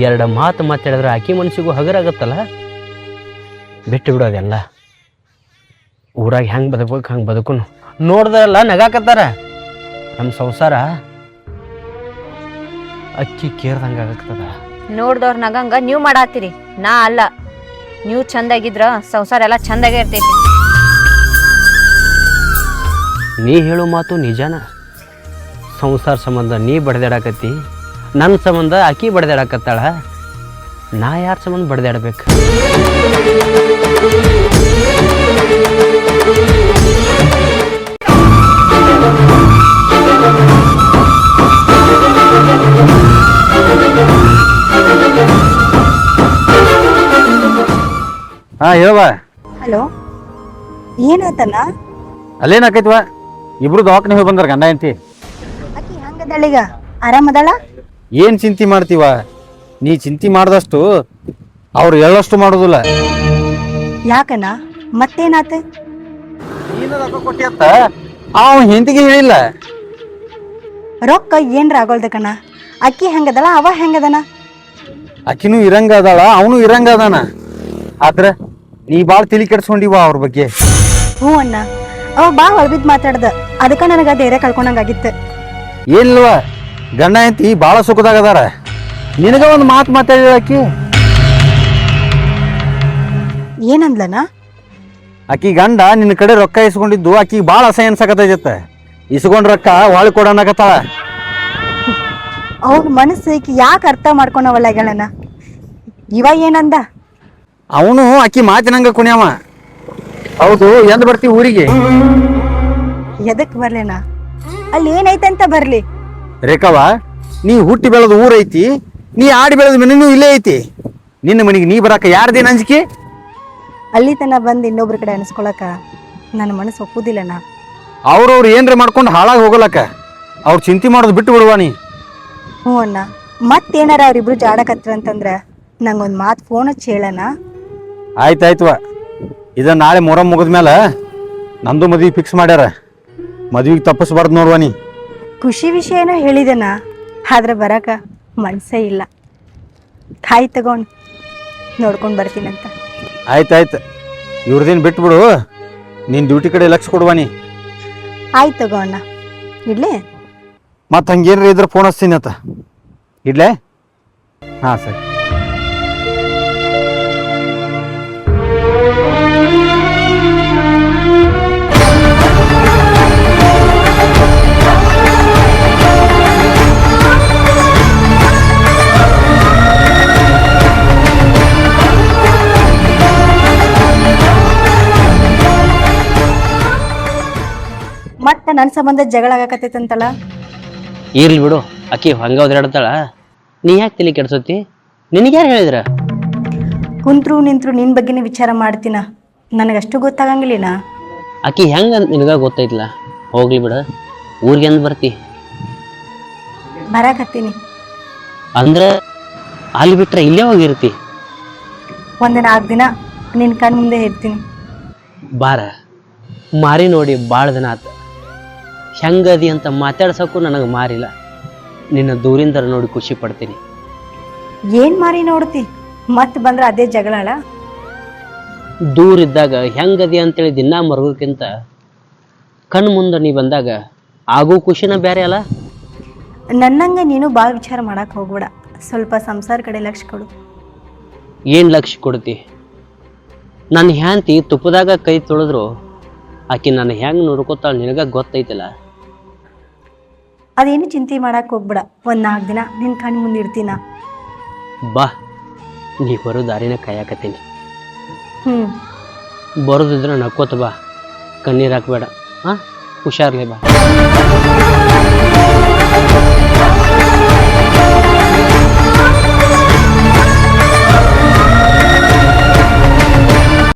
2 ಮಾತು ಮಾತಾಡಿದ್ರೆ ಆಕಿ ಮನಸ್ಸಿಗೂ ಹಗರಾಗತ್ತಲ್ಲ. ಬಿಟ್ಟು ಬಿಡೋದೆಲ್ಲ. ಊರಾಗ ಹೆಂಗೆ ಬದುಕಬೇಕು ಹಂಗೆ ಬದುಕುನು. ನೋಡ್ದಲ್ಲ ನಗಾಕತ್ತಾರ. ನಮ್ಮ ಸಂಸಾರ ಅಕ್ಕಿ ಕೇರ್ದಂಗೆ ಆಗತ್ತದ. ನೋಡ್ದವ್ರ ನಗಂಗ ನೀವು ಮಾಡಾತ್ತೀರಿ, ನಾ ಅಲ್ಲ. ನೀವು ಚಂದಾಗಿದ್ರ ಸಂಸಾರ ಎಲ್ಲ ಚಂದಾಗೇ ಇರ್ತೈತಿ. ನೀ ಹೇಳೋ ಮಾತು ನಿಜಾನ? ಸಂಸಾರ ಸಂಬಂಧ ನೀ ಬಡ್ದಾಡಕತ್ತಿ, ನನ್ನ ಸಂಬಂಧ ಆಕಿ ಬಡ್ದಾಡಕತ್ತಾಳ. ನಾ ಯಾರ ಸಂಬಂಧ ಬಡ್ದಾಡ್ಬೇಕು? ಹಾಂ ಹೇಳವ. ಹಲೋ, ಏನಾತಣ್ಣ? ಅಲ್ಲೇನಾಕೈತ್ವ? ಇಬ್ರು ದವಾಖಾನೆ ಹೋಗಿ ಬಂದಾರ ಗಂಡ ಹೆಂಡತಿ. ಅಕ್ಕಿ ಹಂಗದಳೀಗ? ಆರಾಮದಳ? ಏನು ಚಿಂತೆ ಮಾಡ್ತೀವ? ನೀ ಚಿಂತೆ ಮಾಡಿದಷ್ಟು ಅವ್ರು ಹೇಳಷ್ಟು ಮಾಡೋದಿಲ್ಲ. ಯಾಕಣ್ಣ, ಮತ್ತೇನಾತ? ಅವ ಹೆಂಡತಿಗೆ ಹೇಳಿಲ್ಲ. ರೊಕ್ಕ ಏನ್ರ ಆಗೋಲ್ದಕ್ಕಣ್ಣ. ಅಕ್ಕಿ ಹೆಂಗದಳ, ಅವ ಹೆಂಗದನ? ಆಕಿನೂ ಇರಂಗ ಅದಾಳ, ಅವನು ಇರಂಗ ಅದಾನ. ಆದ್ರ ನೀ ಭಾಳ ತಲೆ ಕೆಡ್ಸ್ಕೊಂಡಿವ ಅವ್ರ ಬಗ್ಗೆ. ಹ್ಞೂ ಅಣ್ಣ, ಅವ ಬಾ ಹೊಳ್ಬಿದ್ ಮಾತಾಡ್ದ, ಅದಕ್ಕ ನನಗ ಧೈರ್ಯ ಕಳ್ಕೊಂಡಂಗಾಗಿತ್ತು. ಏನಿಲ್ವ, ಗಂಡ ಹೆಂಡತಿ ಭಾಳ ಸುಖದಾಗ ಅದಾರ. ನಿನಗ ಒಂದು ಮಾತು ಮಾತಾಡಿದ ಆಕಿ. ಏನಂದ್ಲನ? ಆಕಿ ಗಂಡ ನಿನ್ನ ಕಡೆ ರೊಕ್ಕ ಇಸ್ಕೊಂಡಿದ್ದು ಆಕಿಗೆ ಭಾಳ ಅಸಹ್ಯ ಅನ್ಸಕತ್ತೈತೆ. ಇಸ್ಕೊಂಡ್ ರೊಕ್ಕ ಹೊಳ್ ಕೊಡೋಣಕತ್ತಾಳ. ಅವ್ರ ಮನಸ್ಸಿಗೆ ಯಾಕೆ ಅರ್ಥ ಮಾಡ್ಕೊಂಡವಲ್ಲ ಗೆಳನ? ಇವ ಏನಂದ? ಅವನು ಆಕಿ ಮಾತಿನಂಗ ಕುಣಿಯವ. ಹೌದು, ಎಂದ್ ಬರ್ತೀವಿ ಊರಿಗೆ? ಎದಕ್ ಬರ್ಲೇನ? ಅಲ್ಲಿ ಏನೈತೆ ಅಂತ ಬರ್ಲಿ. ರೇಖವ, ನೀ ಹುಟ್ಟಿ ಬೆಳೆದ ಊರೈತಿ, ನೀ ಆಡಿ ಬೆಳೆದ ಮನೆನೂ ಇಲ್ಲೇ ಐತಿ. ನಿನ್ನ ಮನೆಗೆ ನೀ ಬರಾಕ ಯಾರ್ದೇನು ಅಂಜಿಕೆ? ಅಲ್ಲಿ ತನ ಬಂದು ಇನ್ನೊಬ್ರ ಕಡೆ ಅನ್ಸ್ಕೊಳಕ ನನ್ನ ಮನಸ್ಸು ಒಪ್ಪುದಿಲ್ಲನ. ಅವ್ರವ್ರು ಏನ್ರ ಮಾಡ್ಕೊಂಡು ಹಾಳಾಗಿ ಹೋಗಲಕ್ಕ ಅವ್ರು ಚಿಂತೆ ಮಾಡೋದು ಬಿಟ್ಟು ಬಿಡುವ ನೀ. ಹ್ಞೂ ಅಣ್ಣ, ಮತ್ತೇನಾರ ಅವ್ರಿಬ್ರು ಜಾಡಕತ್ರ ಅಂತಂದ್ರೆ ನಂಗೊಂದು ಮಾತು ಫೋನ್ ಹಚ್ಚಿ ಹೇಳಣ್ಣ. ಆಯ್ತಾಯ್ತವ, ಇದು ನಾಳೆ ಮೊರಂ ಮುಗಿದ್ಮೇಲೆ ನಂದು ಮದುವೆ ಫಿಕ್ಸ್ ಮಾಡ್ಯಾರ. ಮದ್ವಿಗೆ ತಪ್ಪಿಸ್ಬಾರ್ದು ನೋಡುವ ನೀ. ಖುಷಿ ವಿಷಯನೂ ಹೇಳಿದೆನ, ಆದ್ರೆ ಬರಕ ಮನಸ್ಸೇ ಇಲ್ಲ. ಕಾಯಿ ತಗೊಂಡು ನೋಡ್ಕೊಂಡು ಬರ್ತೀನಂತ. ಆಯ್ತಾಯ್ತು, ಇವ್ರದೇನು ಬಿಟ್ಬಿಡು, ನೀನು ಡ್ಯೂಟಿ ಕಡೆ ಲಕ್ಷ ಕೊಡುವ ನೀ. ಆಯ್ತು ತಗೋ ಅಣ್ಣ, ಇಡ್ಲಿ. ಮತ್ತು ಹಂಗೇನ್ರಿ ಇದ್ರೆ ಫೋನ್ ಹಚ್ತೀನಿ ಆತ. ಇಡ್ಲೇ? ಹಾಂ ಸರಿ. ಮತ್ತೆ ನನ್ನ ಸಂಬಂಧ ಜಗಳ ಆಗಕತ್ತೈತಂತಲ್ಲ. ಇರ್ಲಿ ಬಿಡು, ಆಕಿ ಹಂಗ ಒದರಾಡ್ತಾಳ, ನೀ ಯಾಕೆ ತಲೆ ಕೆಡ್ಸೋತಿ? ನಿನಗ್ಯಾರು ಹೇಳಿದ್ರ? ಕುಂತ್ರು ನಿಂತ್ರು ನಿನ್ನ ಬಗ್ಗೆನೇ ವಿಚಾರ ಮಾಡ್ತೀನ, ನನಗಷ್ಟು ಗೊತ್ತಾಗಂಗಿಲ್ಲ. ಆಕಿ ಹೆಂಗ ನಿನಗ ಗೊತ್ತೈತ್ಲ. ಹೋಗ್ಲಿ ಬಿಡ, ಊರಿಗೆ ಎಂದ್ ಬರ್ತಿ? ಬರಾಕತ್ತೀನಿ. ಅಂದ್ರೆ ಅಲ್ಲಿ ಬಿಟ್ರೆ ಇಲ್ಲೇ ಹೋಗಿರ್ತಿ? ಒಂದು 4 ದಿನ ನಿನ್ನ ಕಣ್ ಮುಂದೆ ಇರ್ತೀನಿ. ಬಾರ, ಮಾರಿ ನೋಡಿ ಭಾಳ ದಿನ ಆತ. ಹೆಂಗದಿ ಅಂತ ಮಾತಾಡ್ಸೋಕ್ಕೂ ನನಗೆ ಮಾರಿಲ್ಲ. ನಿನ್ನ ದೂರಿಂದ ನೋಡಿ ಖುಷಿ ಪಡ್ತೀನಿ. ಏನು ಮಾರಿ ನೋಡ್ತಿ? ಮತ್ತೆ ಬಂದ್ರೆ ಅದೇ ಜಗಳ. ದೂರ ಇದ್ದಾಗ ಹೆಂಗದಿ ಅಂತೇಳಿ ದಿನ ಮರಗೋಕ್ಕಿಂತ ಕಣ್ಣು ಮುಂದೆ ನೀ ಬಂದಾಗ ಆಗೋ ಖುಷಿನ ಬೇರೆ ಅಲ್ಲ. ನನ್ನಂಗೆ ನೀನು ಭಾಳ ವಿಚಾರ ಮಾಡಕ್ಕೆ ಹೋಗ್ಬೇಡ, ಸ್ವಲ್ಪ ಸಂಸಾರ ಕಡೆ ಲಕ್ಷ ಕೊಡು. ಏನು ಲಕ್ಷ್ಯ ಕೊಡ್ತಿ? ನನ್ನ ಹ್ಯಾಂತಿ ತುಪ್ಪದಾಗ ಕೈ ತೊಳೆದ್ರು ಆಕಿ ನನ್ನ ಹೆಂಗೆ ನೋಡ್ಕೋತಾಳ ನಿನಗ ಗೊತ್ತೈತಿಲ್ಲ. ಅದೇನು ಚಿಂತೆ ಮಾಡಕ್ಕೆ ಹೋಗ್ಬೇಡ, ಒಂದು 4 ದಿನ ನಿನ್ನ ಕಣ್ ಮುಂದೆ ಇರ್ತೀನ. ಬಾ, ನೀ ಬರೋ ದಾರಿನ ಕಾಯಕತ್ತೀನಿ. ಹ್ಞೂ, ಬರೋದಿದ್ರೆ ನಕ್ಕೋತ ಬಾ, ಕಣ್ಣೀರು ಹಾಕ್ಬೇಡ. ಹಾಂ, ಹುಷಾರ್ಲೆ ಬಾ.